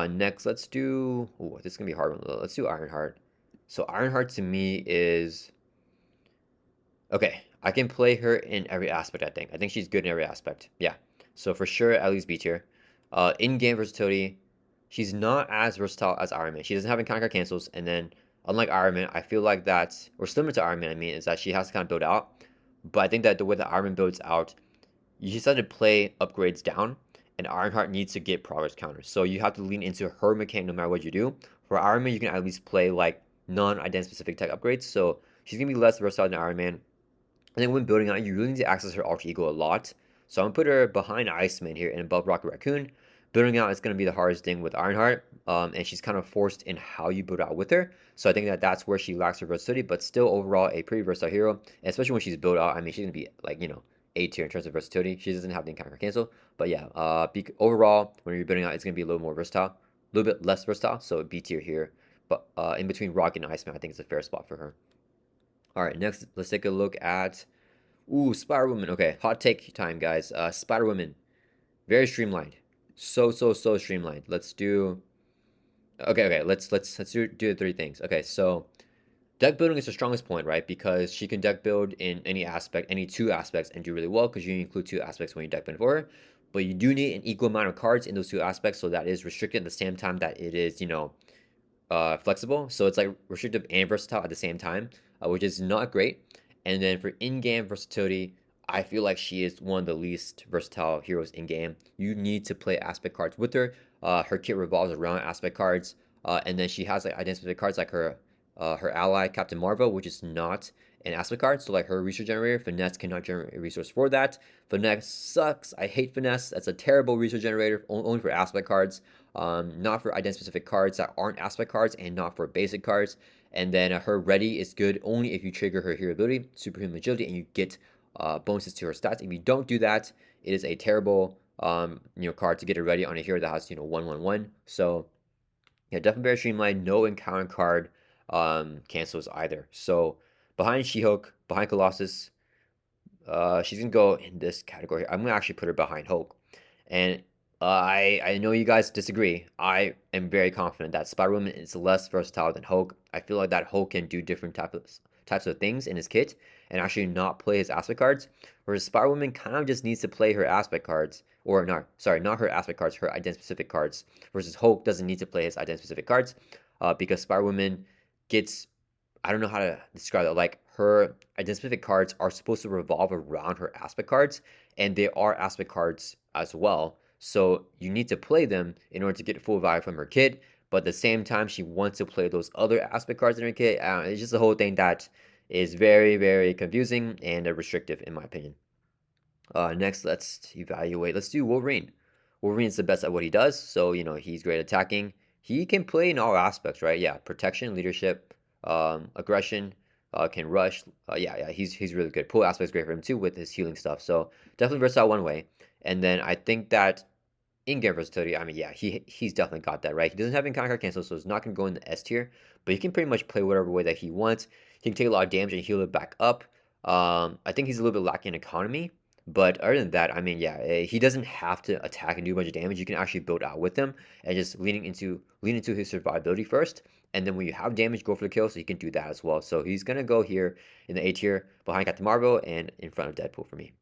Next, let's do. Oh, this is gonna be a hard one. Let's do Ironheart. So Ironheart to me is okay. I can play her in every aspect. I think she's good in every aspect. Yeah. So for sure, at least B tier. In-game versatility, she's not as versatile as Iron Man. She doesn't have encounter cancels, and then unlike Iron Man, I feel like that, or similar to Iron Man, I mean, is that she has to kind of build out. But I think that the way that Iron Man builds out, you just have to play upgrades down, and Ironheart needs to get progress counters. So you have to lean into her mechanic no matter what you do. For Iron Man, you can at least play like non-ident specific tech upgrades. So she's gonna be less versatile than Iron Man. And then when building out, you really need to access her alter ego a lot. So I'm gonna put her behind Iceman here and above Rocket Raccoon. Building out is gonna be the hardest thing with Ironheart, and she's kind of forced in how you build out with her. So I think that that's where she lacks her versatility, but still overall a pretty versatile hero. And especially when she's built out, I mean, she's gonna be like A tier in terms of versatility. She doesn't have the encounter cancel, but yeah, overall when you're building out, it's gonna be a little more versatile, a little bit less versatile. So B tier here, but in between Rocket and Iceman, I think it's a fair spot for her. All right, next let's take a look at Spider Woman. Okay, hot take time, guys. Spider Woman, very streamlined, so streamlined. Let's do. Okay. Let's do the three things. Okay, so deck building is the strongest point, right? Because she can deck build in any aspect, any two aspects, and do really well because you include two aspects when you deck build for her. But you do need an equal amount of cards in those two aspects, so that is restricted at the same time that it is, flexible. So it's like restrictive and versatile at the same time, which is not great. And then for in-game versatility, I feel like she is one of the least versatile heroes in game. You need to play aspect cards with her. Her kit revolves around aspect cards, and then she has like identified cards like her ally Captain Marvel, which is not an aspect card. So like her resource generator, Finesse cannot generate a resource for that. Finesse sucks. I hate Finesse. That's a terrible resource generator only for aspect cards. Not for ident specific cards that aren't aspect cards, and not for basic cards. And then her ready is good only if you trigger her hero ability, superhuman agility, and you get bonuses to her stats. If you don't do that, it is a terrible card to get her ready on a hero that has 1/1/1. So yeah, definitely very streamlined. No encounter card cancels either. So behind She-Hulk, behind Colossus, she's gonna go in this category. I'm gonna actually put her behind Hulk, and I know you guys disagree. I am very confident that Spider Woman is less versatile than Hulk. I feel like that Hulk can do different types of things in his kit and actually not play his aspect cards. Whereas Spider Woman kind of just needs to play her aspect cards, or not, sorry, not her aspect cards, her identity specific cards. Versus Hulk doesn't need to play his identity specific cards because Spider Woman gets, I don't know how to describe it. Like her identific cards are supposed to revolve around her aspect cards, and they are aspect cards as well. So you need to play them in order to get full value from her kit. But at the same time, she wants to play those other aspect cards in her kit. It's just a whole thing that is very, very confusing and restrictive, in my opinion. Next, let's evaluate. Let's do Wolverine. Wolverine's the best at what he does, so he's great attacking. He can play in all aspects, right? Yeah, protection, leadership, aggression, can rush. Yeah, he's really good. Pull aspect's great for him too with his healing stuff. So definitely versatile one way. And then I think that in-game versatility, I mean, yeah, he's definitely got that, right? He doesn't have encounter cancel, so it's not going to go in the S tier, but he can pretty much play whatever way that he wants. He can take a lot of damage and heal it back up. I think he's a little bit lacking in economy, but other than that, I mean, yeah, he doesn't have to attack and do a bunch of damage. You can actually build out with him and just lean into his survivability first, and then when you have damage, go for the kill, so he can do that as well. So he's gonna go here in the A tier behind Captain Marvel and in front of Deadpool for me.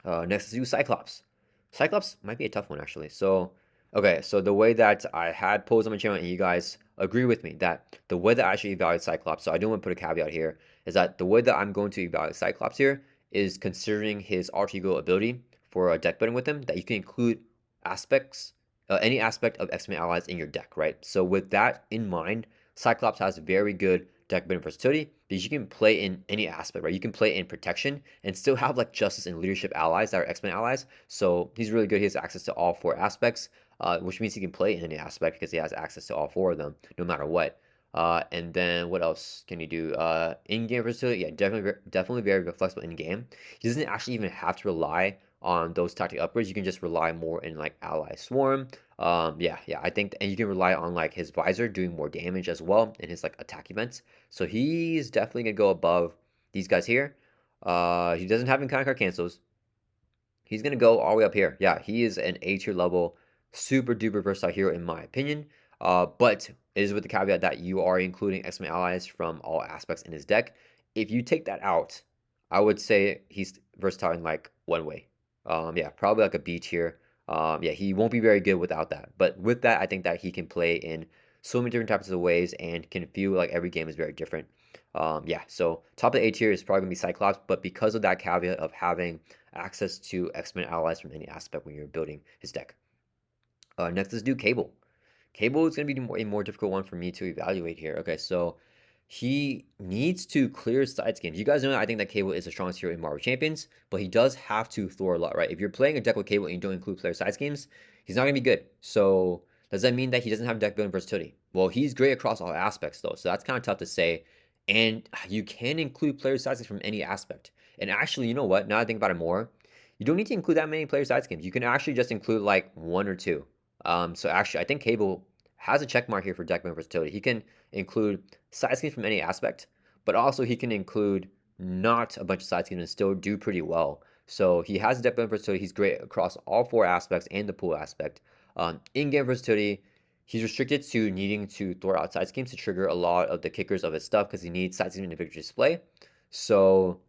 Next, let's do Cyclops. Cyclops might be a tough one, actually. So, okay, so the way that I had posed on my channel, and you guys agree with me, that the way that I actually evaluate Cyclops, so I do want to put a caveat here, is that the way that I'm going to evaluate Cyclops here is considering his alter ego ability for a deck building with him, that you can include aspects, any aspect of X-Men allies in your deck, right? So with that in mind, Cyclops has very good deck building versatility because you can play in any aspect, right? You can play in protection and still have like justice and leadership allies that are X-Men allies. So he's really good. He has access to all four aspects, which means he can play in any aspect because he has access to all four of them, no matter what. And then what else can he do? In-game versatility, yeah, definitely very flexible in-game. He doesn't actually even have to rely on those tactic upgrades. You can just rely more in like ally swarm. Yeah, I think, and you can rely on like his visor doing more damage as well in his like attack events. So he's definitely gonna go above these guys here. He doesn't have encounter card cancels. He's gonna go all the way up here. Yeah, he is an A tier level, super duper versatile hero in my opinion. But it is with the caveat that you are including X-Men allies from all aspects in his deck. If you take that out, I would say he's versatile in like one way. Yeah, probably like a B tier. Yeah, he won't be very good without that. But with that, I think that he can play in so many different types of ways and can feel like every game is very different. Yeah, so top of the A tier is probably gonna be Cyclops, but because of that caveat of having access to X-Men allies from any aspect when you're building his deck. Next, let's do Cable. Cable is going to be a more difficult one for me to evaluate here. Okay, so he needs to clear side schemes. You guys know I think that Cable is the strongest hero in Marvel Champions, but he does have to Thor a lot, right? If you're playing a deck with Cable and you don't include player side schemes, he's not going to be good. So does that mean that he doesn't have deck building versatility? Well, he's great across all aspects though, so that's kind of tough to say. And you can include player side schemes from any aspect. And actually, you know what? Now I think about it more, you don't need to include that many player side schemes. You can actually just include like one or two. So actually, I think Cable has a check mark here for deck building versatility. He can include side schemes from any aspect, but also he can include not a bunch of side schemes and still do pretty well. So he has deck building versatility. He's great across all four aspects and the pool aspect. In-game versatility, he's restricted to needing to throw out side schemes to trigger a lot of the kickers of his stuff because he needs side schemes in the victory display. So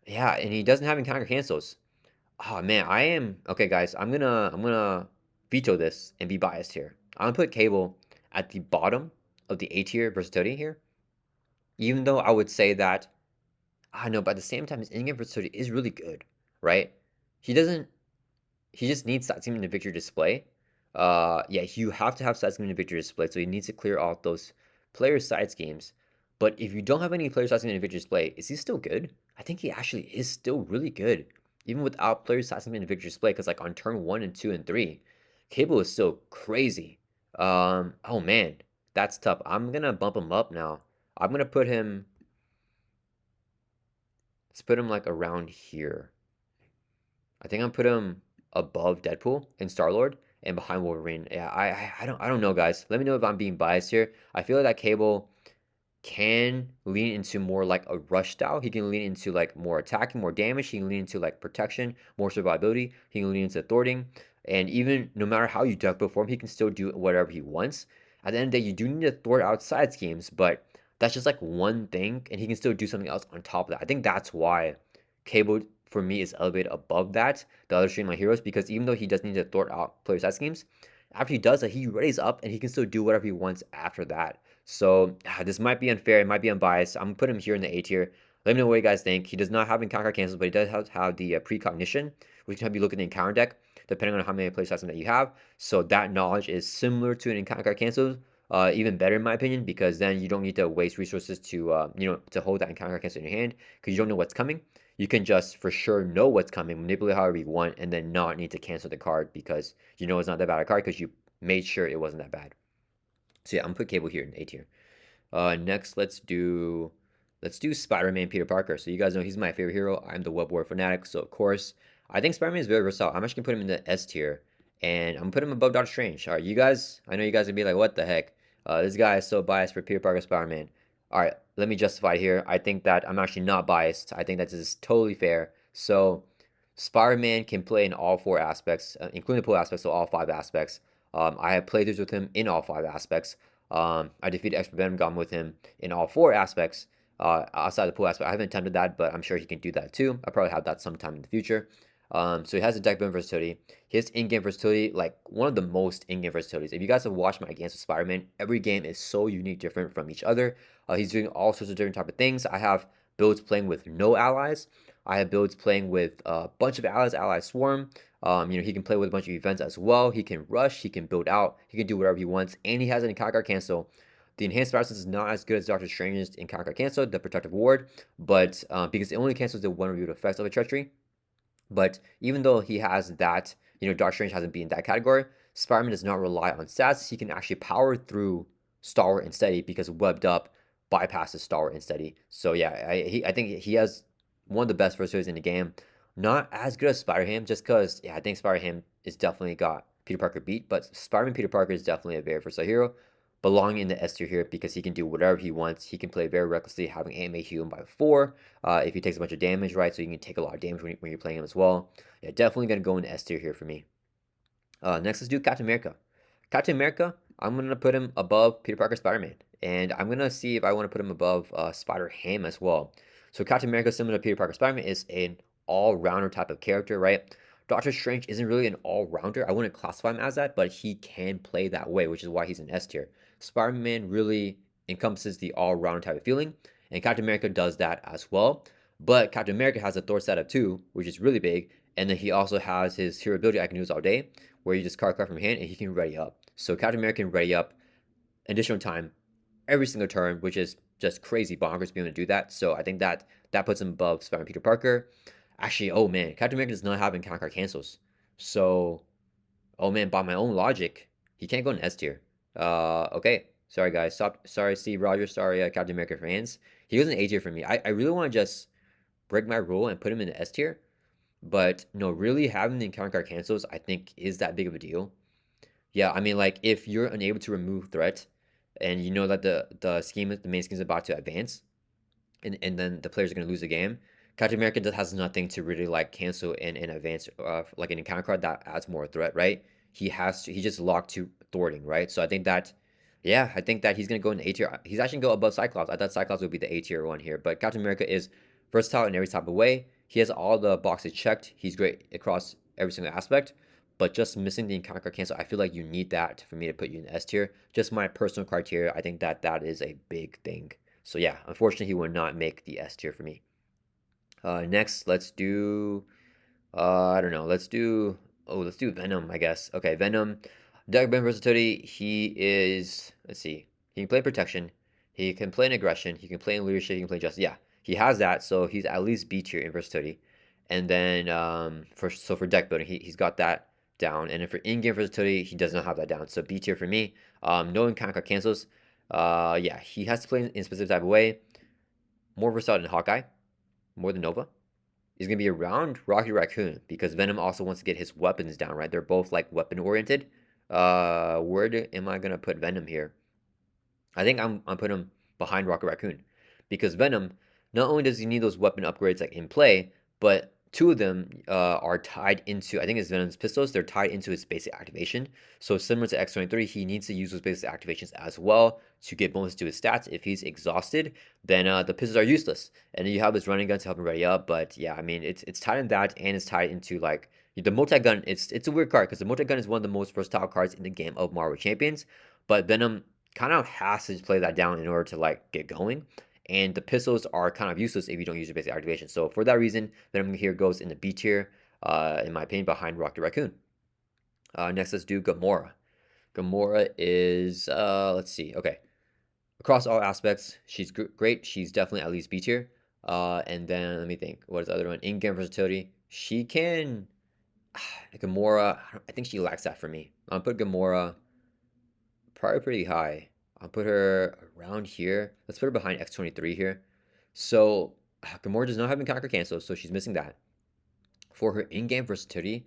yeah, and he doesn't have encounter cancels. Oh man, I am okay, guys. I'm gonna veto this and be biased here. I'm gonna put Cable at the bottom of the A tier versatility here, even though I would say that I know, but at the same time, his in-game versatility is really good, right? He doesn't he just needs stat scheme in the victory display. Yeah, you have to have stat scheme in the victory display, so he needs to clear out those player side schemes. But if you don't have any player side scheme in the victory display, is he still good? I think he actually is still really good, even without player side scheme in the victory display. Because like on turn 1 and 2 and 3, Cable is still crazy. Oh man, that's tough. I'm gonna bump him up now. I'm gonna put him. Let's put him like around here. I think I'm put him above Deadpool and Star-Lord and behind Wolverine. Yeah, I don't know, guys. Let me know if I'm being biased here. I feel like that Cable can lean into more like a rush style. He can lean into like more attacking, more damage. He can lean into like protection, more survivability. He can lean into thwarting. And even no matter how you deck before him, he can still do whatever he wants. At the end of the day, you do need to thwart outside schemes, but that's just like one thing, and he can still do something else on top of that. I think that's why Cable for me is elevated above that, the other Streamline heroes, because even though he does need to thwart out player side schemes, after he does that, he readies up and he can still do whatever he wants after that. So this might be unfair, it might be unbiased. I'm gonna put him here in the A tier. Let me know what you guys think. He does not have encounter cancels, but he does have the precognition, which can help you look at the encounter deck depending on how many player side that you have. So that knowledge is similar to an encounter cancel, even better in my opinion, because then you don't need to waste resources to to hold that encounter cancel in your hand because you don't know what's coming. You can just for sure know what's coming, manipulate however you want, and then not need to cancel the card because you know it's not that bad a card because you made sure it wasn't that bad. So yeah, I'm gonna put Cable here in A tier. Next, let's do Spider-Man Peter Parker. So you guys know he's my favorite hero. I'm the web war fanatic, so of course I think Spider-Man is very versatile. I'm actually gonna put him in the S tier, and I'm gonna put him above Doctor Strange. All right, you guys, I know you guys are gonna be like, what the heck? This guy is so biased for Peter Parker Spider-Man. All right, let me justify here. I think that I'm actually not biased. I think that this is totally fair. So Spider-Man can play in all four aspects, including the pull aspects, so all five aspects. I have playthroughs with him in all five aspects. I defeated Expert Venom Gum with him in all four aspects. Outside the pool aspect, I haven't attempted that, but I'm sure he can do that too. I'll probably have that sometime in the future. So he has a deck building versatility. His in-game versatility, like one of the most in-game versatilities. If you guys have watched my games with Spider-Man, every game is so unique, different from each other. He's doing all sorts of different type of things. I have builds playing with no allies. I have builds playing with a bunch of allies, ally swarm. He can play with a bunch of events as well. He can rush, he can build out, he can do whatever he wants, and he has an encounter cancel. The enhanced resistance is not as good as Doctor Strange's encounter cancel, the protective ward, but because it only cancels the one reviewed effects of a treachery. But even though he has that, Doctor Strange hasn't been in that category, Spider-Man does not rely on stats. He can actually power through Stalwart and Steady because Webbed Up bypasses Stalwart and Steady. So yeah, I think he has one of the best versatilities in the game. Not as good as Spider-Ham, just because, yeah, I think Spider-Ham is definitely got Peter Parker beat, but Spider-Man Peter Parker is definitely a very versatile hero, belonging in the S tier here because he can do whatever he wants. He can play very recklessly, having AMA heal him by 4 if he takes a bunch of damage, right? So you can take a lot of damage when you're playing him as well. Yeah, definitely going to go in the S tier here for me. Next, let's do Captain America. Captain America, I'm going to put him above Peter Parker Spider-Man. And I'm going to see if I want to put him above Spider-Ham as well. So Captain America, similar to Peter Parker Spider-Man, is an all-rounder type of character, right? Doctor Strange isn't really an all-rounder. I wouldn't classify him as that, but he can play that way, which is why he's an S tier. Spider-Man really encompasses the all-round type of feeling, and Captain America does that as well. But Captain America has a Thor setup too, which is really big, and then he also has his hero ability I can use all day, where you just card from hand and he can ready up. So Captain America can ready up additional time every single turn, which is just crazy bonkers being able to do that. So I think that puts him above Spider-Man Peter Parker. Actually, oh man, Captain America does not have encounter card cancels. So, oh man, by my own logic, he can't go in S tier. Okay. Sorry guys. Sorry Steve Rogers. Sorry Captain America fans. He was an A tier for me. I really want to just break my rule and put him in the S tier. But no, really having the encounter card cancels, I think, is that big of a deal. Yeah, I mean, like if you're unable to remove threat, and you know that the main scheme is about to advance, and then the players are gonna lose the game. Captain America just has nothing to really like cancel in advance, like an encounter card that adds more threat, right? He's just locked to thwarting, right? So I think that, yeah, I think that he's gonna go in the A tier. He's actually gonna go above Cyclops. I thought Cyclops would be the A tier one here, but Captain America is versatile in every type of way. He has all the boxes checked. He's great across every single aspect. But just missing the encounter card cancel, I feel like you need that for me to put you in the S tier. Just my personal criteria, I think that is a big thing. So yeah, unfortunately, he would not make the S tier for me. Next, let's do, I don't know, let's do Venom, I guess. Okay, Venom, deck building versatility, he is, let's see, he can play protection, he can play in aggression, he can play in leadership, he can play justice. Yeah, he has that, so he's at least B tier in versatility. And then for deck building, he's got that down. And then for in-game versatility, he does not have that down. So B tier for me. No encounter cancels. Yeah, he has to play in a specific type of way. More versatile than Hawkeye, more than Nova. He's gonna be around Rocky Raccoon because Venom also wants to get his weapons down, right? They're both like weapon oriented. Am I gonna put Venom here? I think I'm putting him behind Rocket Raccoon because Venom not only does he need those weapon upgrades like in play, but two of them are tied into, I think it's Venom's pistols, they're tied into his basic activation. So similar to X23, he needs to use those basic activations as well to get bonus to his stats. If he's exhausted, then the pistols are useless. And then you have his running gun to help him ready up. But yeah, I mean, it's tied in that, and it's tied into like the multi-gun. It's a weird card because the multi-gun is one of the most versatile cards in the game of Marvel Champions. But Venom kind of has to play that down in order to like get going. And the pistols are kind of useless if you don't use your basic activation. So for that reason, Venom here goes in the B tier, in my opinion, behind Rocket Raccoon. Next, let's do Gamora. Gamora is, let's see, okay. Across all aspects, she's great. She's definitely at least B tier. And then let me think, what is the other one? In-game versatility. She can, Gamora, I think she lacks that for me. I'll put Gamora probably pretty high. I'll put her around here. Let's put her behind X23 here. So Gamora does not have Encounter Cancel, so she's missing that. For her in-game versatility,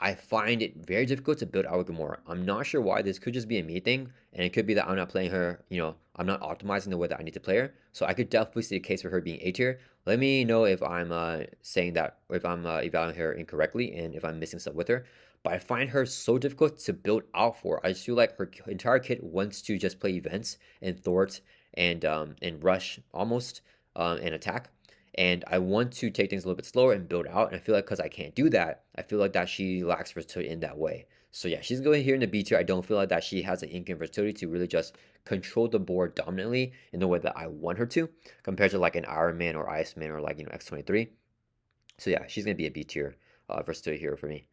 I find it very difficult to build out with Gamora. I'm not sure why. This could just be a me thing, and it could be that I'm not playing her, I'm not optimizing the way that I need to play her. So I could definitely see a case for her being A tier. Let me know if I'm saying that, or if I'm evaluating her incorrectly, and if I'm missing stuff with her. But I find her so difficult to build out for. I just feel like her entire kit wants to just play events and thwart and rush almost and attack. And I want to take things a little bit slower and build out. And I feel like because I can't do that, I feel like that she lacks versatility in that way. So yeah, she's going here in the B tier. I don't feel like that she has the in-game versatility to really just control the board dominantly in the way that I want her to, compared to like an Iron Man or Iceman or like X23. So yeah, she's gonna be a B tier versatility hero for me.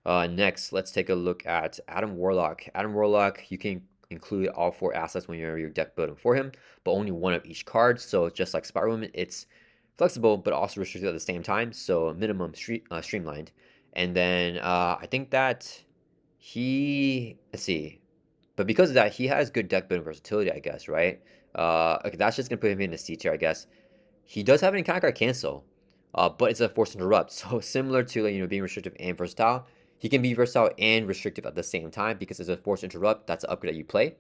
Next, let's take a look at Adam Warlock. Adam Warlock, you can include all four assets when you're deck building for him, but only one of each card. So just like Spider-Woman, it's flexible but also restricted at the same time. So minimum streamlined. And then I think that let's see, but because of that, he has good deck building versatility, I guess, right? Okay, that's just gonna put him in the C tier, I guess. He does have an encounter cancel, but it's a force interrupt. So similar to like, being restrictive and versatile, he can be versatile and restrictive at the same time because it's a force interrupt. That's an upgrade that you play.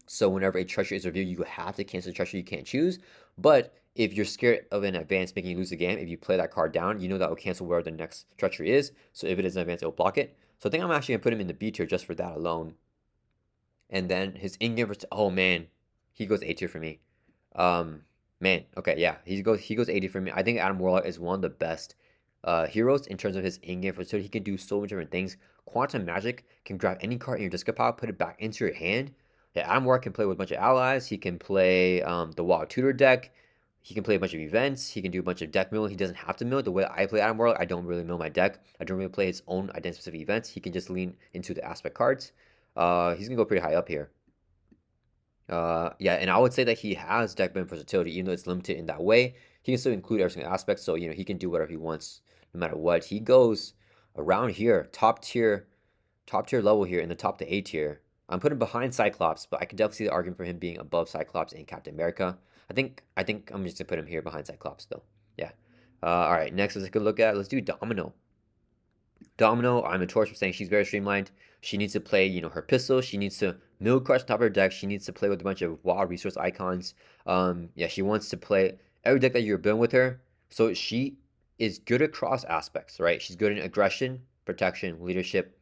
So whenever a treasure is revealed, you have to cancel the treasure. You can't choose. But if you're scared of an advance making you lose the game, if you play that card down, you know that will cancel where the next treachery is. So if it is an advance, it will block it. So I think I'm actually gonna put him in the B tier just for that alone. And then his in-game, oh man, he goes A tier for me. Um, Man, okay, yeah, he goes 80 for me. I think Adam Warlock is one of the best heroes in terms of his in-game versatility. He can do so many different things. Quantum Magic can grab any card in your discard pile, put it back into your hand. Yeah, Adam Warlock can play with a bunch of allies. He can play the Wild Tutor deck. He can play a bunch of events. He can do a bunch of deck mill. He doesn't have to mill. The way I play Adam Warlock, I don't really mill my deck. I don't really play his own identity-specific events. He can just lean into the aspect cards. He's gonna go pretty high up here. Yeah, and I would say that he has deck building versatility, even though it's limited in that way. He can still include every single aspect, so he can do whatever he wants, no matter what. He goes around here, top tier level here, in the top to A tier. I'm putting behind Cyclops, but I can definitely see the argument for him being above Cyclops and Captain America. I think I'm just gonna put him here behind Cyclops though. Yeah. All right, next let's take a look at. Let's do Domino. Domino, I'm a torch for saying she's very streamlined. She needs to play, her pistol. She needs to mill crush top of her deck. She needs to play with a bunch of wild resource icons. Yeah, she wants to play every deck that you're building with her. So she is good across aspects, right? She's good in aggression, protection, leadership,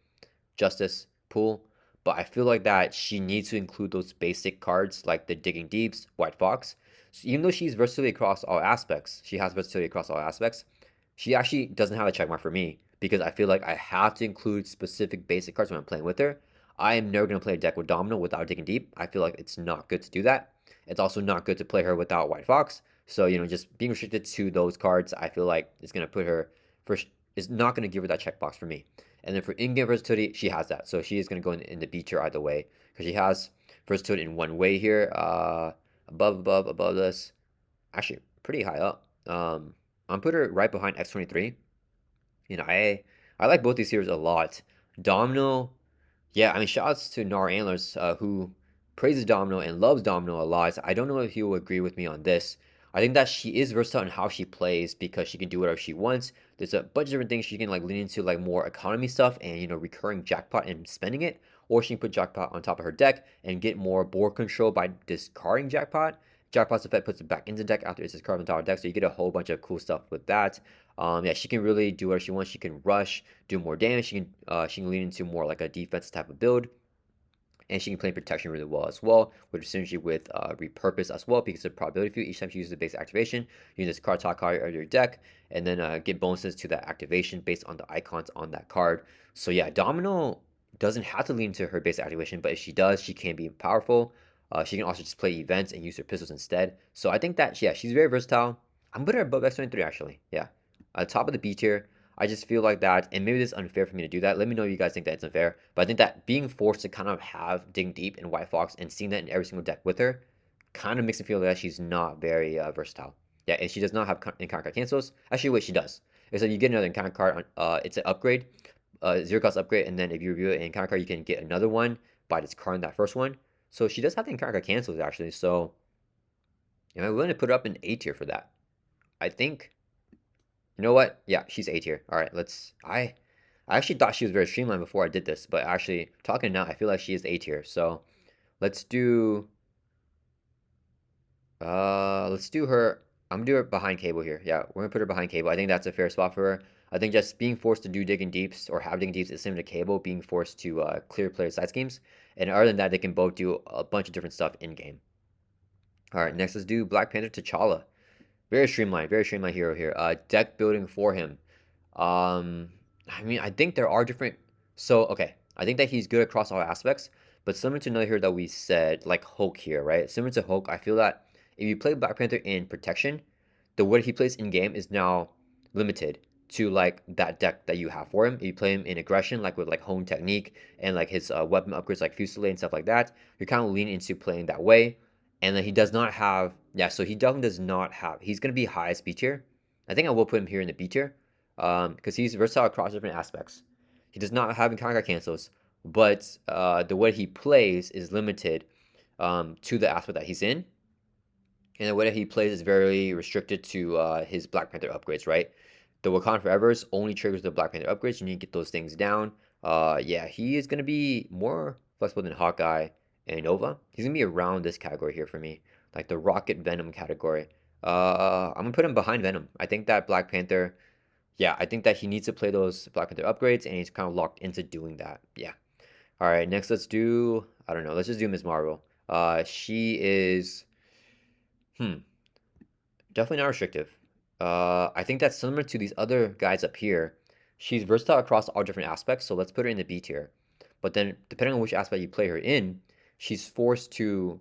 justice, pool. But I feel like that she needs to include those basic cards like the Digging Deeps, White Fox. So even though she's versatility across all aspects, she has versatility across all aspects. She actually doesn't have a checkmark for me because I feel like I have to include specific basic cards when I'm playing with her. I am never going to play a deck with Domino without Digging Deep. I feel like it's not good to do that. It's also not good to play her without White Fox. So, just being restricted to those cards, I feel like it's going to put her first, is not going to give her that checkbox for me. And then for in-game versatility, she has that. So she is going to go in the B tier either way because she has versatility in one way here. Above this. Actually, pretty high up. I'm put her right behind X23. I like both these heroes a lot. Domino, yeah, I mean, shoutouts to Nar Antlers, who praises Domino and loves Domino a lot. I don't know if he will agree with me on this. I think that she is versatile in how she plays because she can do whatever she wants. There's a bunch of different things she can like lean into, like more economy stuff and recurring jackpot and spending it, or she can put jackpot on top of her deck and get more board control by discarding jackpot Jackpot's effect puts it back into deck after it's discarded from the top of deck, so you get a whole bunch of cool stuff with that. Yeah, she can really do whatever she wants. She can rush, do more damage. She can lean into more like a defense type of build, and she can play protection really well as well, with synergy with repurpose as well, because of probability field. Each time she uses a base activation, you can discard top card out of your deck, and then get bonuses to that activation based on the icons on that card. So yeah, Domino doesn't have to lean into her base activation, but if she does, she can be powerful. She can also just play events and use her pistols instead. So I think that, yeah, she's very versatile. I'm putting her above X23 actually. Yeah, top of the B tier. I just feel like that, and maybe this is unfair for me to do that. Let me know if you guys think that it's unfair. But I think that being forced to kind of have Dig Deep in White Fox and seeing that in every single deck with her kind of makes me feel that she's not very versatile. Yeah, and she does not have encounter card cancels. Actually, wait, she does. It's like you get another encounter card. It's an upgrade, zero cost upgrade, and then if you review an encounter card, you can get another one by discarding that first one. So she does have the encounter card cancels actually. So am I willing to put her up in A tier for that? I think. You know what? Yeah, she's A tier. All right, let's. I actually thought she was very streamlined before I did this, but actually talking now, I feel like she is A tier. So let's do let's do her. I'm gonna do her behind Cable here. Yeah, we're gonna put her behind Cable. I think that's a fair spot for her. I think just being forced to do digging deeps or have digging deeps is similar to Cable being forced to clear player side schemes. And other than that, they can both do a bunch of different stuff in game. All right, next let's do Black Panther T'Challa. Very streamlined hero here. Deck building for him. Um, I mean, I think there are different. So, okay, I think that he's good across all aspects, but similar to another hero that we said, like Hulk here, right? Similar to Hulk, I feel that if you play Black Panther in protection, the what he plays in game is now limited to like that deck that you have for him. If you play him in aggression, like with like home technique and like his weapon upgrades like Fusilier and stuff like that, you're kind of leaning into playing that way. And then he does not have, yeah, so he definitely does not have, he's going to be highest B tier. I think I will put him here in the B tier because he's versatile across different aspects. He does not have encounter cancels, but the way he plays is limited to the aspect that he's in, and the way that he plays is very restricted to his Black Panther upgrades, right? The Wakanda Forever's only triggers the Black Panther upgrades. You need to get those things down. Yeah, he is going to be more flexible than Hawkeye and Nova. He's going to be around this category here for me, like the Rocket Venom category. I'm going to put him behind Venom. I think that Black Panther, yeah, I think that he needs to play those Black Panther upgrades, and he's kind of locked into doing that. Yeah. All right, next let's do, I don't know, let's just do Ms. Marvel. She is, hmm, definitely not restrictive. I think that's similar to these other guys up here. She's versatile across all different aspects, so let's put her in the B tier. But then, depending on which aspect you play her in, she's forced to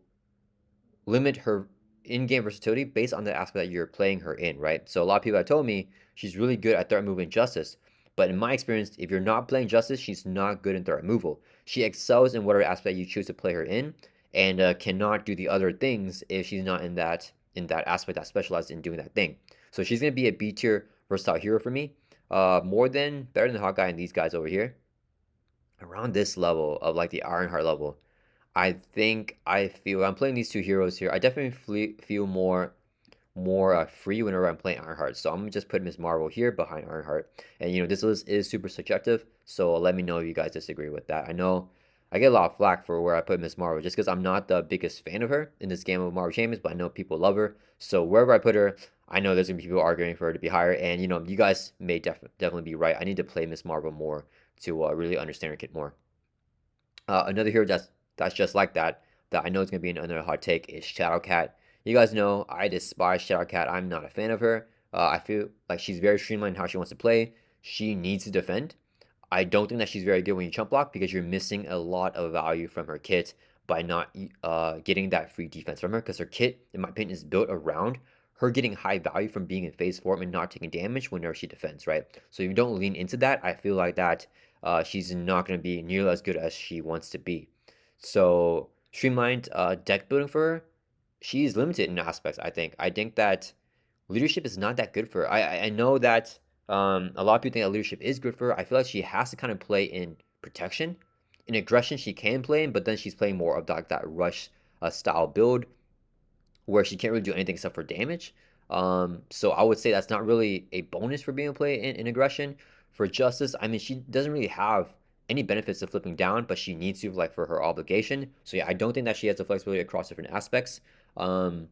limit her in-game versatility based on the aspect that you're playing her in, right? So a lot of people have told me she's really good at threat removal and justice, but in my experience, if you're not playing justice, she's not good in threat removal. She excels in whatever aspect you choose to play her in, and cannot do the other things if she's not in that aspect that specializes in doing that thing. So she's gonna be a B tier versatile hero for me, better than Hawkeye and these guys over here. Around this level of like the Ironheart level, I think I feel I'm playing these two heroes here. I definitely feel more free whenever I'm playing Ironheart. So I'm gonna just put Miss Marvel here behind Ironheart. And this list is super subjective, so let me know if you guys disagree with that. I know I get a lot of flack for where I put Miss Marvel just because I'm not the biggest fan of her in this game of Marvel Champions, but I know people love her. So wherever I put her, I know there's gonna be people arguing for her to be higher. And you guys may definitely be right. I need to play Miss Marvel more to really understand her kit more. Another hero that's just like that I know is gonna be another hot take is Shadowcat. You guys know I despise Shadowcat. I'm not a fan of her. I feel like she's very streamlined in how she wants to play. She needs to defend. I don't think that she's very good when you chump block because you're missing a lot of value from her kit by not getting that free defense from her, because her kit, in my opinion, is built around her getting high value from being in phase form and not taking damage whenever she defends, right? So if you don't lean into that, I feel like that she's not going to be nearly as good as she wants to be. So streamlined deck building for her, she's limited in aspects. I think that leadership is not that good for her. I know that a lot of people think that leadership is good for her. I feel like she has to kind of play in protection. In aggression, she can play in, but then she's playing more of that rush style build where she can't really do anything except for damage. So I would say that's not really a bonus for being able to play in aggression. For justice, I mean, she doesn't really have any benefits of flipping down, but she needs to like for her obligation. So yeah, I don't think that she has the flexibility across different aspects. Um,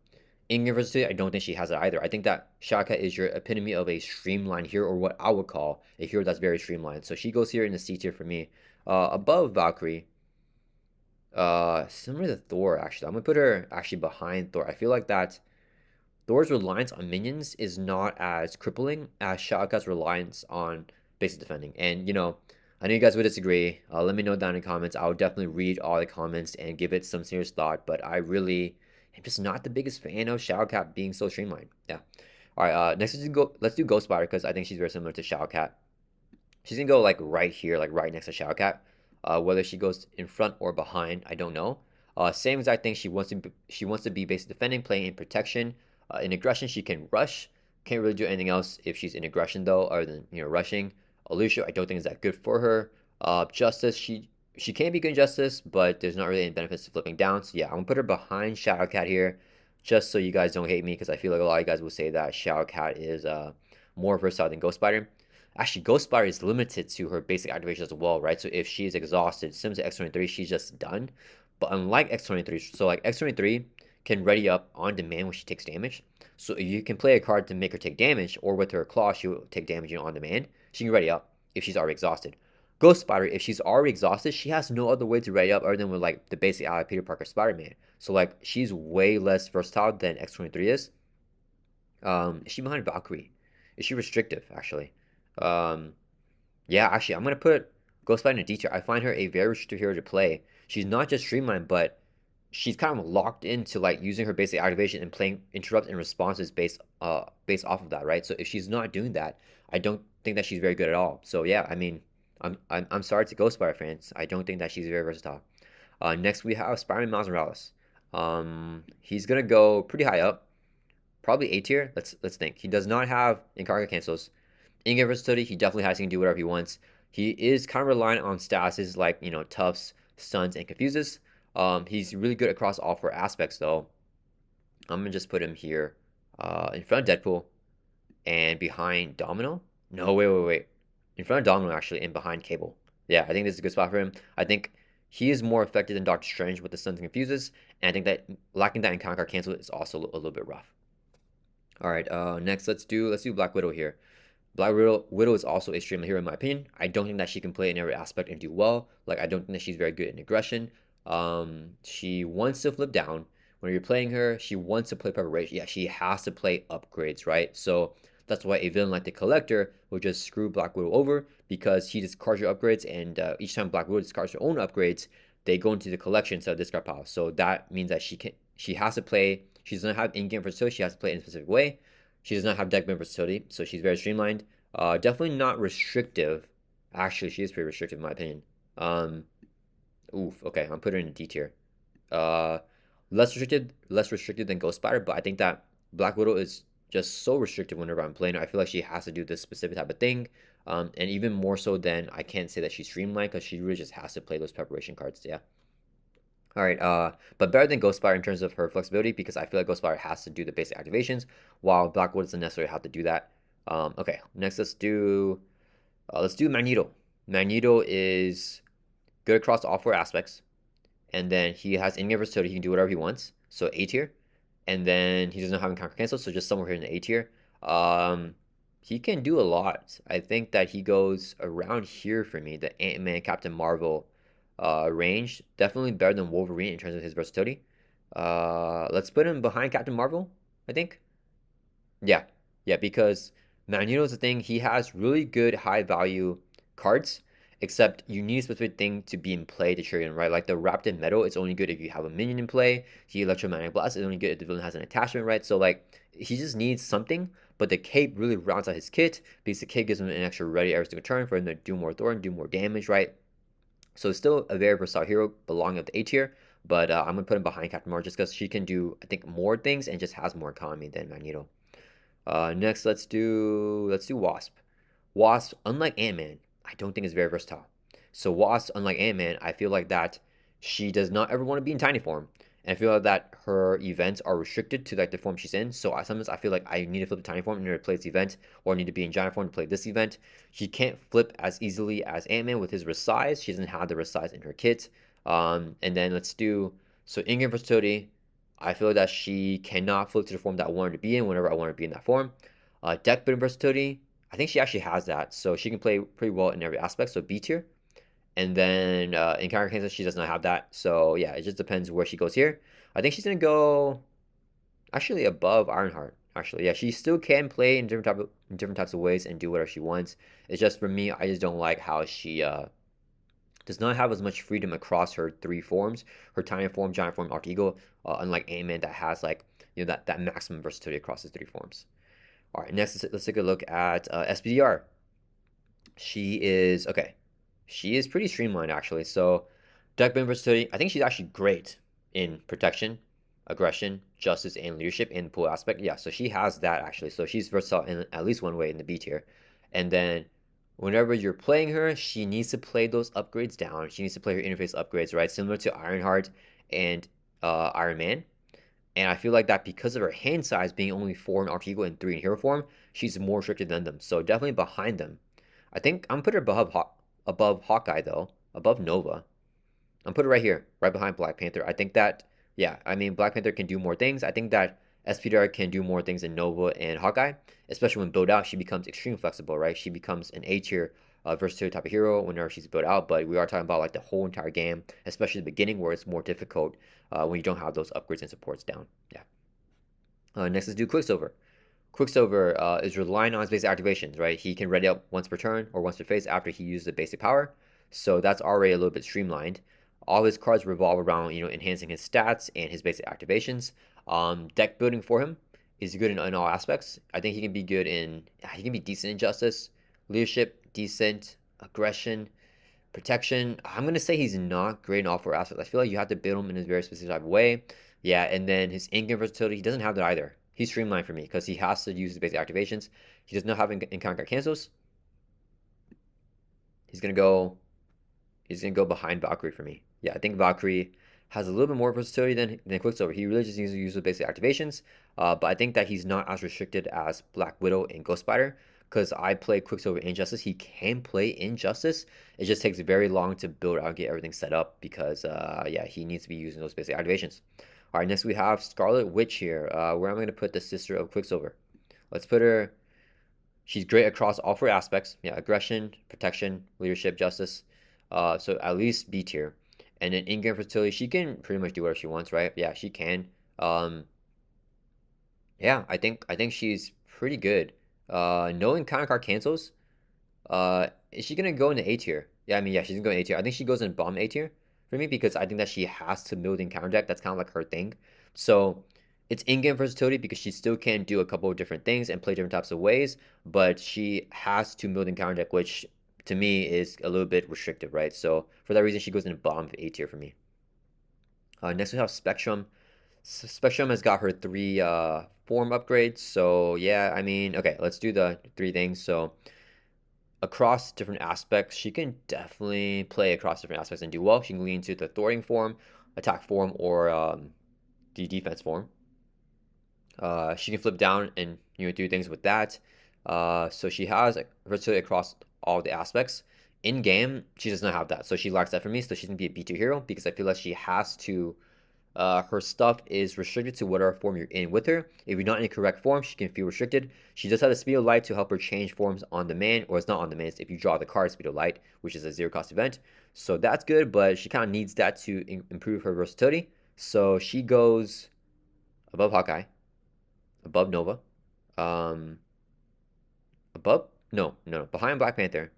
In Versatility, I don't think she has it either. I think that Shaka is your epitome of a streamlined hero, or what I would call a hero that's very streamlined. So she goes here in the C tier for me, above Valkyrie. Similar to Thor, actually. I'm gonna put her actually behind Thor. I feel like that Thor's reliance on minions is not as crippling as Shaka's reliance on basic defending. And I know you guys would disagree. Let me know down in the comments. I'll definitely read all the comments and give it some serious thought. But I really am just not the biggest fan of Shadowcat being so streamlined. Yeah. All right. Next, let's do Ghost Spider because I think she's very similar to Shadowcat. She's gonna go like right here, like right next to Shadowcat. Whether she goes in front or behind, I don't know. Same exact thing. She wants to be basic defending, playing in protection. In aggression, she can rush. Can't really do anything else if she's in aggression though, other than rushing. Alicia, I don't think is that good for her. Justice, she can be good in Justice, but there's not really any benefits to flipping down. So yeah, I'm gonna put her behind Shadowcat here, just so you guys don't hate me, because I feel like a lot of you guys will say that Shadowcat is more versatile than Ghost Spider. Actually, Ghost Spider is limited to her basic activation as well, right? So if she's exhausted, similar to X23, she's just done. But unlike X23, so like X23 can ready up on demand when she takes damage. So you can play a card to make her take damage, or with her claw, she will take damage on demand. She can ready up if she's already exhausted. Ghost Spider, if she's already exhausted, she has no other way to ready up other than with like the basic ally Peter Parker Spider-Man. So like she's way less versatile than X23 is. Is she behind Valkyrie? Is she restrictive actually? Um, yeah, actually, I'm gonna put Ghostbite in a D tier. I find her a very restrictive hero to play. She's not just streamlined, but she's kind of locked into like using her basic activation and playing interrupts and responses based off of that, right? So if she's not doing that, I don't think that she's very good at all. So yeah, I mean, I'm sorry to Ghostfire fans. I don't think that she's very versatile. Next we have Spider-Man Miles Morales. He's gonna go pretty high up, probably A tier. Let's think. He does not have Incarnate cancels. In-game versatility, he definitely has he can do whatever he wants. He is kind of reliant on statuses like toughs, stuns, and confuses. He's really good across all four aspects though. I'm gonna just put him here, in front of Deadpool and behind Domino. No, wait. In front of Domino actually, and behind Cable. Yeah, I think this is a good spot for him. I think he is more effective than Doctor Strange with the stuns and confuses, and I think that lacking that in Conquer cancel is also a little bit rough. All right, next let's do Black Widow here. Black Widow is also a streamer hero in my opinion. I don't think that she can play in every aspect and do well. Like I don't think that she's very good in aggression. She wants to flip down. When you're playing her, she wants to play preparation. Yeah, she has to play upgrades, right? So that's why a villain like the Collector will just screw Black Widow over because he discards your upgrades, and each time Black Widow discards her own upgrades, they go into the collection instead of discard pile. So that means that she has to play. She doesn't have in-game versatility. She has to play in a specific way. She does not have deck building versatility, so she's very streamlined. Definitely not restrictive. Actually, she is pretty restrictive in my opinion. Um, Oof. Okay, I'm putting her in a D tier. Uh, less restricted than Ghost Spider, but I think that Black Widow is just so restrictive whenever I'm playing her. I feel like she has to do this specific type of thing. And even more so than I can't say that she's streamlined because she really just has to play those preparation cards. Yeah. All right, but better than Ghost Spider in terms of her flexibility because I feel like Ghost Spider has to do the basic activations while Black Widow doesn't necessarily have to do that. Okay, next let's do Magneto. Magneto is good across all four aspects, and then he has in-game versatility. He can do whatever he wants, so A tier. And then he doesn't have encounter cancel, so just somewhere here in the A tier. Um, he can do a lot. I think that he goes around here for me, the Ant-Man, Captain Marvel range. Definitely better than Wolverine in terms of his versatility. Let's put him behind Captain Marvel, I think. Yeah, yeah, because Magneto's the thing. He has really good high value cards, except you need a specific thing to be in play to trigger him, right? Like the Wrapped in Metal is only good if you have a minion in play. The Electromagnetic Blast is only good if the villain has an attachment, right? So like he just needs something, but the cape really rounds out his kit because the cape gives him an extra ready every single turn for him to do more Thor and do more damage, right? So it's still a very versatile hero belonging at the A tier, but I'm gonna put him behind Captain Marvel just because she can do I think more things and just has more economy than Magneto. Next, let's do Wasp. Wasp, unlike Ant-Man, I don't think is very versatile. So Wasp, unlike Ant-Man, I feel like that she does not ever want to be in tiny form. And I feel like that her events are restricted to like the form she's in. So sometimes I feel like I need to flip to tiny form in order to play this event, or I need to be in giant form to play this event. She can't flip as easily as Ant-Man with his resize. She doesn't have the resize in her kit. And then let's do so in-game versatility. I feel that she cannot flip to the form that I want her to be in whenever I want her to be in that form. Deck building versatility, I think she actually has that, so she can play pretty well in every aspect. So B tier. And then in counter Kansas, she does not have that. So yeah, it just depends where she goes here. I think she's gonna go actually above Ironheart. Actually, yeah, she still can play in different types of ways and do whatever she wants. It's just for me, I just don't like how she does not have as much freedom across her three forms, her tiny form, giant form, alter ego, unlike Aemon that has like that maximum versatility across his three forms. All right, next let's take a look at SPDR. She is okay. She is pretty streamlined actually. So deck building versatility, I think she's actually great in protection, aggression, justice, and leadership in pool aspect. Yeah, so she has that actually. So she's versatile in at least one way in the B tier. And then whenever you're playing her, she needs to play those upgrades down. She needs to play her interface upgrades, right? Similar to Ironheart and Iron Man. And I feel like that because of her hand size being only 4 in Alter Ego and 3 in Hero form, she's more restricted than them. So definitely behind them. I think I'm put her above Hawkeye though, above Nova. I'm put it right here, right behind Black Panther. I think that, yeah, I mean, Black Panther can do more things. I think that SPDR can do more things than Nova and Hawkeye, especially when built out. She becomes extremely flexible, right? She becomes an A tier versatile type of hero whenever she's built out. But we are talking about like the whole entire game, especially the beginning where it's more difficult when you don't have those upgrades and supports down. Yeah. Next, let's do Quicksilver. Quicksilver is relying on his basic activations, right? He can ready up once per turn or once per phase after he uses the basic power. So that's already a little bit streamlined. All his cards revolve around, enhancing his stats and his basic activations. Deck building for him is good in all aspects. I think he can be decent in justice, leadership, decent, aggression, protection. I'm gonna say he's not great in all four aspects. I feel like you have to build him in a very specific type of way. Yeah, and then his in-game versatility, he doesn't have that either. He's streamlined for me because he has to use his basic activations. He does not have encounter cancels. He's gonna go. He's gonna go behind Valkyrie for me. Yeah, I think Valkyrie has a little bit more versatility than Quicksilver. He really just needs to use the basic activations. But I think that he's not as restricted as Black Widow and Ghost Spider because I play Quicksilver Injustice. He can play Injustice. It just takes very long to build out and get everything set up because yeah, he needs to be using those basic activations. All right, next we have Scarlet Witch here. Where am I going to put the sister of Quicksilver? Let's put her. She's great across all four aspects. Yeah, aggression, protection, leadership, justice. So at least B tier. And then in-game versatility, she can pretty much do whatever she wants, right? Yeah, she can. Um, yeah, I think she's pretty good. No encounter card cancels. Is she gonna go in the A tier? Yeah, I mean, yeah, she's gonna go in A tier. I think she goes in bomb A tier for me because I think that she has to build in counter deck. That's kind of like her thing. So it's in-game versatility because she still can do a couple of different things and play different types of ways, but she has to build in counter deck, which to me is a little bit restrictive, right? So for that reason, she goes in bomb A tier for me. Next we have Spectrum. Spectrum has got her three form upgrades. So yeah, I mean, okay, let's do the three things. So across different aspects, she can definitely play across different aspects and do well. She can lean to the thwarting form, attack form, or the defense form. She can flip down and do things with that. So she has versatility across all the aspects. In game, she does not have that, so she lacks that for me. So she's gonna be a B2 hero because I feel like she has to. Her stuff is restricted to whatever form you're in with her. If you're not in the correct form, she can feel restricted. She does have the Speed of Light to help her change forms on demand, or it's not on demand. It's if you draw the card Speed of Light, which is a zero cost event. So that's good, but she kind of needs that to improve her versatility. So she goes above Hawkeye, above Nova, um, above no, behind Black Panther,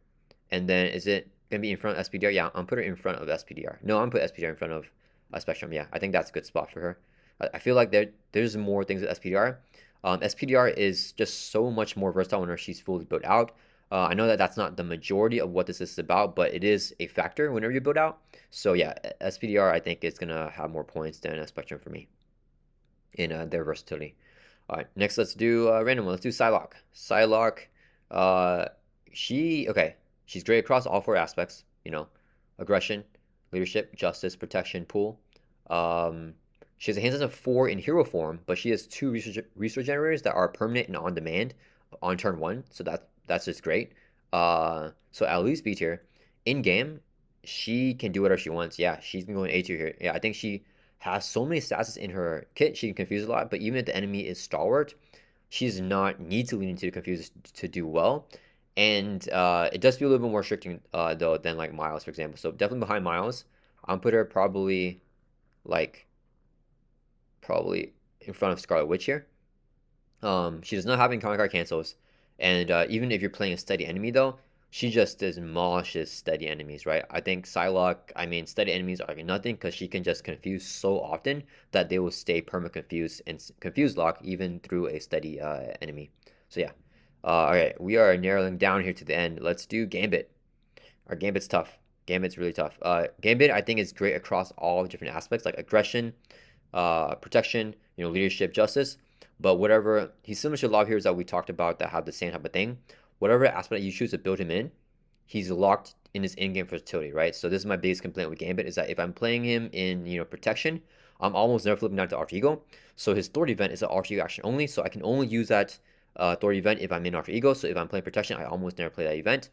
and then is it gonna be in front of SPDR? Yeah, I'm put her in front of SPDR. No, I'm put SPDR in front of Spectrum. Yeah, I think that's a good spot for her. I feel like there's more things with SPDR. SPDR is just so much more versatile whenever she's fully built out. I know that that's not the majority of what this is about, but it is a factor whenever you build out. So yeah, SPDR I think is gonna have more points than Spectrum for me in their versatility. All right, next let's do random one. Let's do Psylocke. Psylocke, uh, okay. She's great across all four aspects. Aggression, leadership, justice, protection, pool. Um, she has a hands of 4 in hero form, but she has 2 resource generators that are permanent and on demand on turn 1. So that's just great. So at least B tier. In game, she can do whatever she wants. Yeah, she's gonna go in A tier here. Yeah, I think she has so many stats in her kit, she can confuse a lot, but even if the enemy is stalwart, she's not need to lean into confuse to do well. And it does feel a little bit more restricting though than like Miles, for example. So definitely behind Miles. I'll put her like probably in front of Scarlet Witch here. She does not have any common card cancels, and even if you're playing a steady enemy though, she just demolishes steady enemies, right? I think Psylocke, I mean, steady enemies are nothing because she can just confuse so often that they will stay perma confused and confuse lock even through a steady enemy. So yeah, all right, we are narrowing down here to the end. Let's do Gambit. Our Gambit's tough. Gambit's really tough. Gambit I think is great across all different aspects like aggression, protection, leadership, justice. But whatever, he's similar to a lot of heroes that we talked about that have the same type of thing. Whatever aspect you choose to build him in, he's locked in his in-game versatility, right? So this is my biggest complaint with Gambit is that if I'm playing him in protection, I'm almost never flipping down to Alter Ego. So his Authority event is an Alter Ego action only, so I can only use that Authority event if I'm in Alter Ego. So if I'm playing protection, I almost never play that event.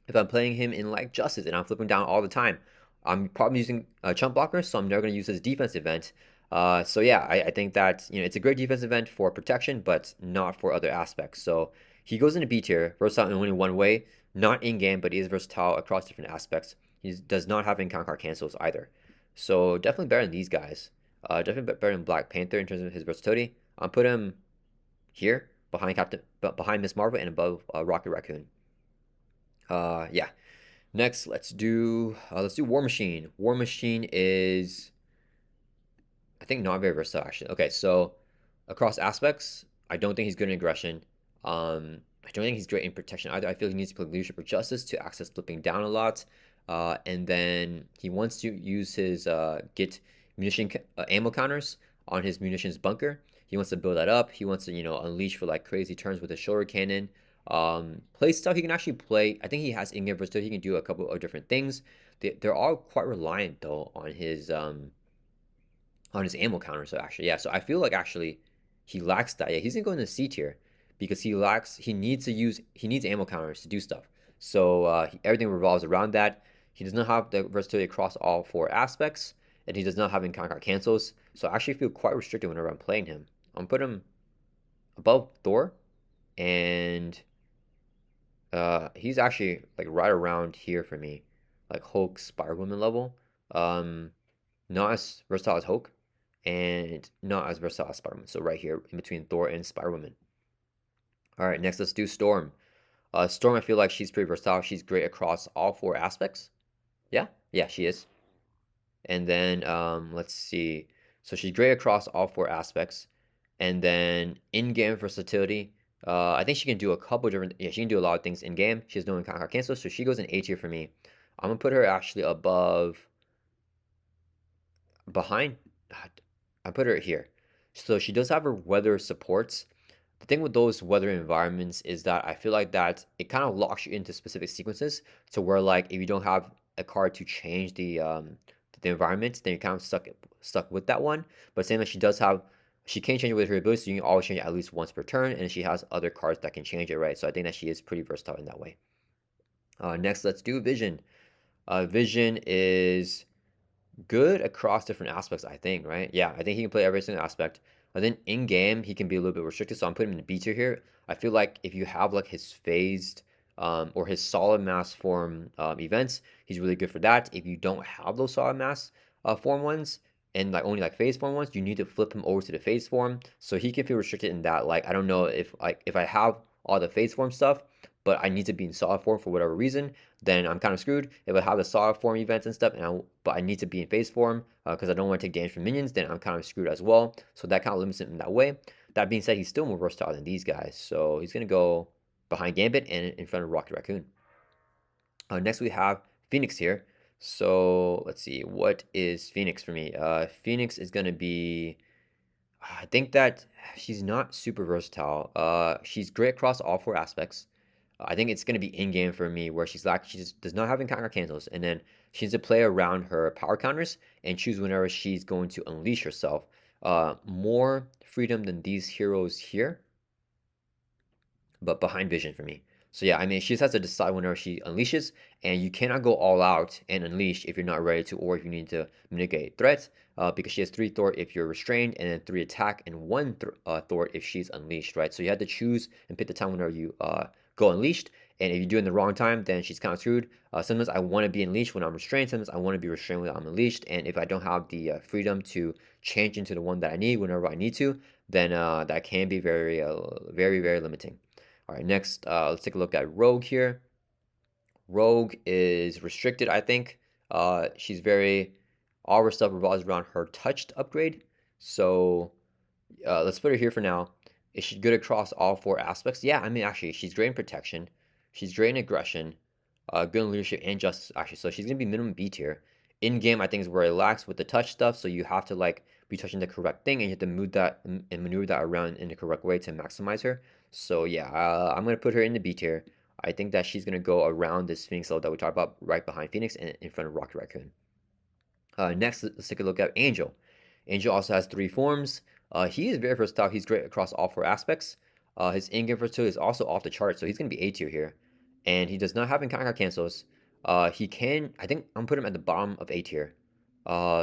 If I'm playing him in like Justice and I'm flipping down all the time, I'm probably using a chump blocker, so I'm never going to use his defense event. So yeah, I think that it's a great defense event for protection, but not for other aspects. So he goes into B tier, versatile in only one way, not in game, but he is versatile across different aspects. He does not have encounter card cancels either. So definitely better than these guys. Definitely better than Black Panther in terms of his versatility. I'll put him here behind Miss Marvel and above Rocket Raccoon. Yeah. Next, let's do War Machine. War Machine is I think not very versatile actually. Okay, so across aspects, I don't think he's good in aggression. I don't think he's great in protection either. I feel he needs to play leadership or justice to access flipping down a lot. And then he wants to use his get munition ammo counters on his munitions bunker. He wants to build that up. He wants to unleash for like crazy turns with his shoulder cannon. Play stuff he can actually play. I think he has in-game versatility. He can do a couple of different things. They're all quite reliant though on his ammo counter. So actually, yeah. So I feel like actually he lacks that. Yeah, he's gonna go in the C tier because he needs ammo counters to do stuff. So everything revolves around that. He does not have the versatility across all four aspects, and he does not have encounter card cancels. So I actually feel quite restricted whenever I'm playing him. I'm put him above Thor, and he's actually like right around here for me, like Hulk, Spider Woman level. Um, not as versatile as Hulk, and not as versatile as Spider-Man. So right here in between Thor and Spider-Woman. All right, next let's do Storm. Storm, I feel like she's pretty versatile. She's great across all four aspects. Yeah, yeah, she is. And then let's see. So she's great across all four aspects. And then in-game versatility. I think she can do a couple different. Yeah, she can do a lot of things in game. She has no encounter cancel, so she goes in A tier for me. I'm gonna put her actually behind. I put her here. So she does have her weather supports. The thing with those weather environments is that I feel like that it kind of locks you into specific sequences to where like if you don't have a card to change the environment, then you're kind of stuck with that one. But same as she can change it with her ability, so you can always change it at least once per turn, and she has other cards that can change it, right? So I think that she is pretty versatile in that way. Next, let's do Vision. Vision is good across different aspects, I think, right? Yeah, I think he can play every single aspect. And then in game, he can be a little bit restricted, so I'm putting him in the B tier here. I feel like if you have like his phased or his solid mass form events, he's really good for that. If you don't have those solid mass form ones and like only like phase form ones, you need to flip him over to the phase form. So he can feel restricted in that. Like I don't know if I have all the phase form stuff, but I need to be in solid form for whatever reason, then I'm kind of screwed. If I have the solid form events and stuff, but I need to be in phase form because I don't want to take damage from minions, then I'm kind of screwed as well. So that kind of limits him in that way. That being said, he's still more versatile than these guys. So he's going to go behind Gambit and in front of Rocket Raccoon. Next, we have Phoenix here. So let's see. What is Phoenix for me? Phoenix is going to be. I think that she's not super versatile. She's great across all four aspects. I think it's going to be in game for me where she just does not have encounter cancels, and then she needs to play around her power counters and choose whenever she's going to unleash herself. More freedom than these heroes here, but behind Vision for me. So yeah, I mean, she just has to decide whenever she unleashes, and you cannot go all out and unleash if you're not ready to, or if you need to mitigate threats, because she has 3 thwart if you're restrained, and then 3 attack and 1 thwart if she's unleashed, right? So you have to choose and pick the time whenever you go unleashed, and if you do it in the wrong time, then she's kind of screwed. Sometimes I want to be unleashed when I'm restrained, sometimes I want to be restrained when I'm unleashed, and if I don't have the freedom to change into the one that I need whenever I need to, then that can be very, very, very limiting. All right, next, let's take a look at Rogue here. Rogue is restricted, I think. She's very, all her stuff revolves around her touched upgrade. So let's put her here for now. Is she good across all 4 aspects? Yeah, I mean, actually, she's great in protection. She's great in aggression, good in leadership and justice, actually. So she's going to be minimum B tier. In game, I think is where it lacks with the touch stuff. So you have to like be touching the correct thing and you have to move that and maneuver that around in the correct way to maximize her. So yeah, I'm going to put her in the B tier. I think that she's going to go around this Phoenix level that we talked about right behind Phoenix and in front of Rocket Raccoon. Next, let's take a look at Angel. Angel also has 3 forms. He is very versatile. He's great across all 4 aspects. His in-game versatility is also off the chart, so he's going to be A tier here. And he does not have encounter cancels. He can, I think I'm putting him at the bottom of A tier.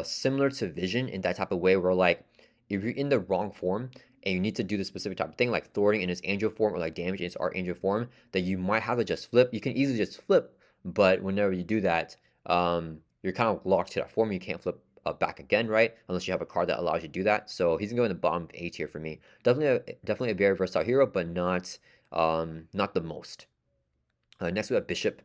Similar to Vision in that type of way where like, if you're in the wrong form and you need to do the specific type of thing, like thwarting in his Angel form or like damage in his Archangel form, that you might have to just flip. You can easily just flip, but whenever you do that, you're kind of locked to that form. You can't flip back again, right? Unless you have a card that allows you to do that. So he's gonna go in the bottom of A tier for me. Definitely a very versatile hero, but not the most. Next we have Bishop.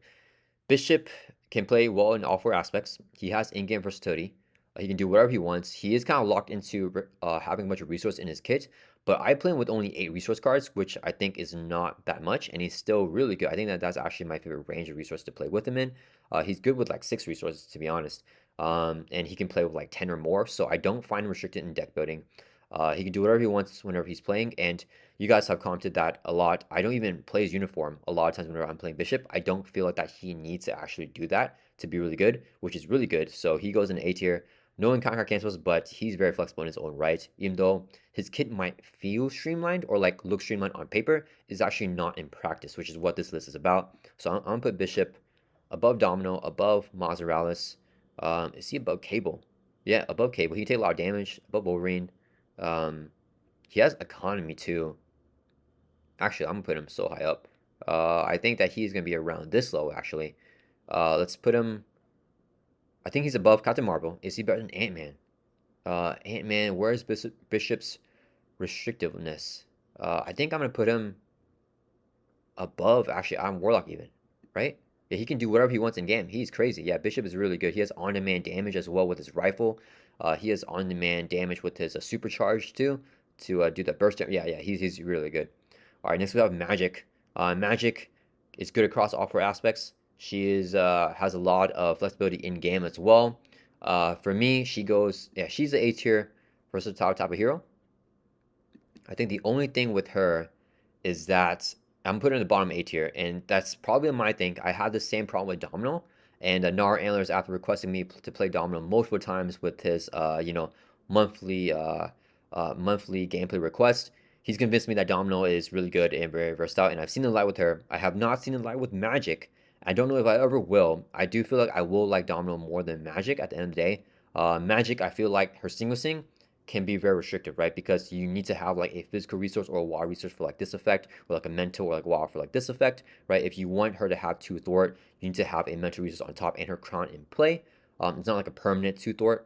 Bishop can play well in all 4 aspects. He has in-game versatility. He can do whatever he wants. He is kind of locked into having a bunch of resource in his kit, but I play him with only 8 resource cards, which I think is not that much, and he's still really good. I think that that's actually my favorite range of resources to play with him in. He's good with like 6 resources, to be honest, and he can play with like 10 or more, so I don't find him restricted in deck building. He can do whatever he wants whenever he's playing, and you guys have commented that a lot. I don't even play his uniform a lot of times whenever I'm playing Bishop. I don't feel like that he needs to actually do that to be really good, which is really good. So he goes in A tier. No encounter cancels, but he's very flexible in his own right. Even though his kit might feel streamlined or like look streamlined on paper, is actually not in practice, which is what this list is about. So I'm gonna put Bishop above Domino, above Mozzarella. Is he above Cable? Yeah, above Cable. He take a lot of damage. Above Wolverine. Um, he has economy too. Actually, I'm gonna put him so high up. I think that he's gonna be around this low. Actually, let's put him. I think he's above Captain Marvel. Is he better than Ant-Man? Ant-Man. Where's Bishop's restrictiveness? I think I'm gonna put him above. Actually, I'm Warlock even, right? Yeah, he can do whatever he wants in game. He's crazy. Yeah, Bishop is really good. He has on-demand damage as well with his rifle. He has on-demand damage with his supercharge too to do the burst. Yeah, he's really good. All right, next we have Magic. Magic is good across all 4 aspects. She is has a lot of flexibility in game as well. For me, she's the A tier versatile type of hero. I think the only thing with her is that I'm putting her in the bottom A tier, and that's probably my thing. I had the same problem with Domino, and Nar Antlers, after requesting me to play Domino multiple times with his, monthly, monthly gameplay request, he's convinced me that Domino is really good and very versatile, and I've seen the light with her. I have not seen the light with Magic. I don't know if I ever will. I do feel like I will like Domino more than Magic at the end of the day. Magic, I feel like her single sing can be very restrictive, right? Because you need to have like a physical resource or a wild resource for like this effect, or like a mental or like wild for like this effect, right? If you want her to have 2 thwart, you need to have a mental resource on top and her crown in play. It's not like a permanent 2 thwart.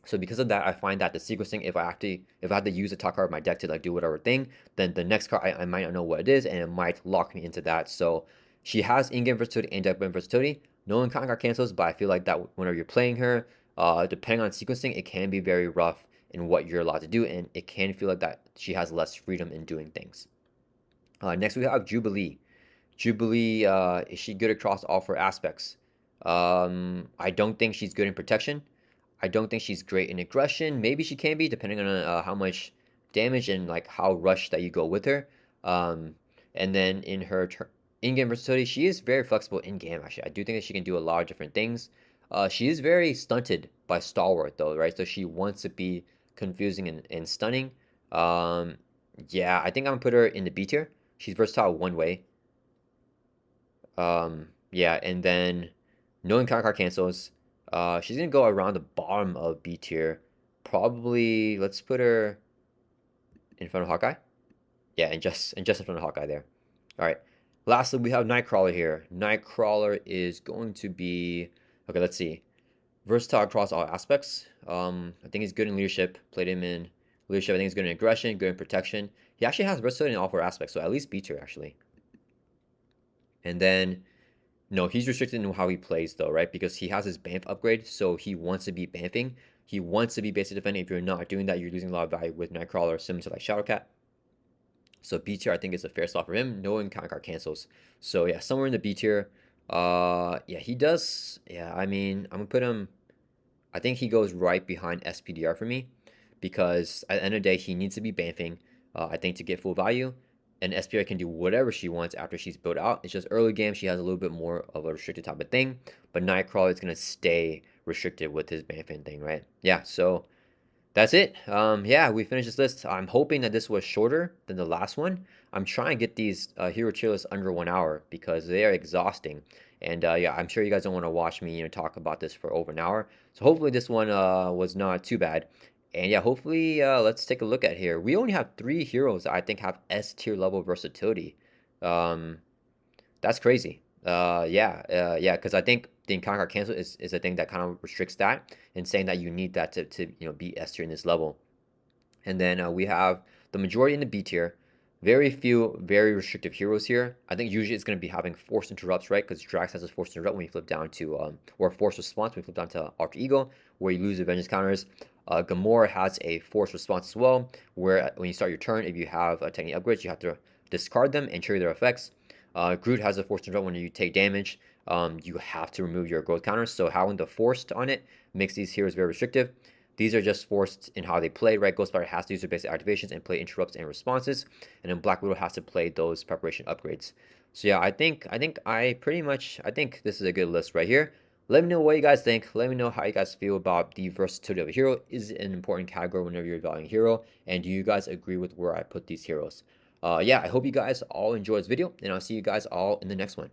So because of that, I find that the sequencing, if I have to use a top card of my deck to like do whatever thing, then the next card I might not know what it is, and it might lock me into that. So she has in-game versatility and deck building versatility. No encounter card cancels, but I feel like that whenever you're playing her, depending on sequencing, it can be very rough in what you're allowed to do, and it can feel like that she has less freedom in doing things. Next we have Jubilee. Jubilee, is she good across all 4 aspects? I don't think she's good in protection. I don't think she's great in aggression. Maybe she can be, depending on how much damage and like how rushed that you go with her. Um, and then in her in-game versatility, she is very flexible in-game. Actually, I do think that she can do a lot of different things. She is very stunted by Stalwart though, right? So she wants to be confusing and stunning. Um, yeah, I think I'm gonna put her in the B tier. She's versatile one way. Yeah, and then no encounter card cancels. She's gonna go around the bottom of B tier. Probably let's put her in front of Hawkeye. Yeah, and just in front of Hawkeye there. All right. Lastly, we have Nightcrawler here. Nightcrawler is going to be okay. Let's see. Versatile across all aspects. I think he's good in leadership. Played him in leadership. I think he's good in aggression, good in protection. He actually has versatility in all four aspects, so at least B tier actually. And then no, he's restricted in how he plays though, right? Because he has his Banff upgrade, so he wants to be Banffing. He wants to be basic defending. If you're not doing that, you're losing a lot of value with Nightcrawler, similar to like Shadowcat. So B tier, I think, is a fair slot for him. No encounter card cancels. So yeah, somewhere in the B tier. Yeah, he does. Yeah, I mean, I'm gonna put him. I think he goes right behind SPDR for me, because at the end of the day, he needs to be Banffing. I think to get full value, and SPDR can do whatever she wants after she's built out. It's just early game she has a little bit more of a restricted type of thing, but Nightcrawler is gonna stay restricted with his Banffing thing, right? Yeah, so that's it. Yeah, we finished this list. I'm hoping that this was shorter than the last one. I'm trying to get these hero tier lists under 1 hour because they are exhausting. And yeah, I'm sure you guys don't want to watch me, talk about this for over an hour. So hopefully this one was not too bad. And yeah, hopefully let's take a look at here. We only have 3 heroes that I think have S tier level versatility. Um, that's crazy. Yeah, because I think the encounter cancel is a thing that kind of restricts that and saying that you need that to be S tier in this level. And then we have the majority in the B tier. Very few, very restrictive heroes here. I think usually it's going to be having force interrupts, right? Because Drax has a force interrupt when you flip down to, or force response when you flip down to Alter Ego, where you lose the vengeance counters. Gamora has a force response as well, where when you start your turn, if you have technique upgrades, you have to discard them and trigger their effects. Groot has a force interrupt when you take damage. You have to remove your growth counters. So having the forced on it makes these heroes very restrictive. These are just forced in how they play, right? Ghost Spider has to use their basic activations and play interrupts and responses, and then Black Widow has to play those preparation upgrades. So yeah, I think this is a good list right here. Let me know what you guys think. Let me know how you guys feel about the versatility of a hero. Is it an important category whenever you're evaluating a hero? And do you guys agree with where I put these heroes? Yeah, I hope you guys all enjoy this video, and I'll see you guys all in the next one.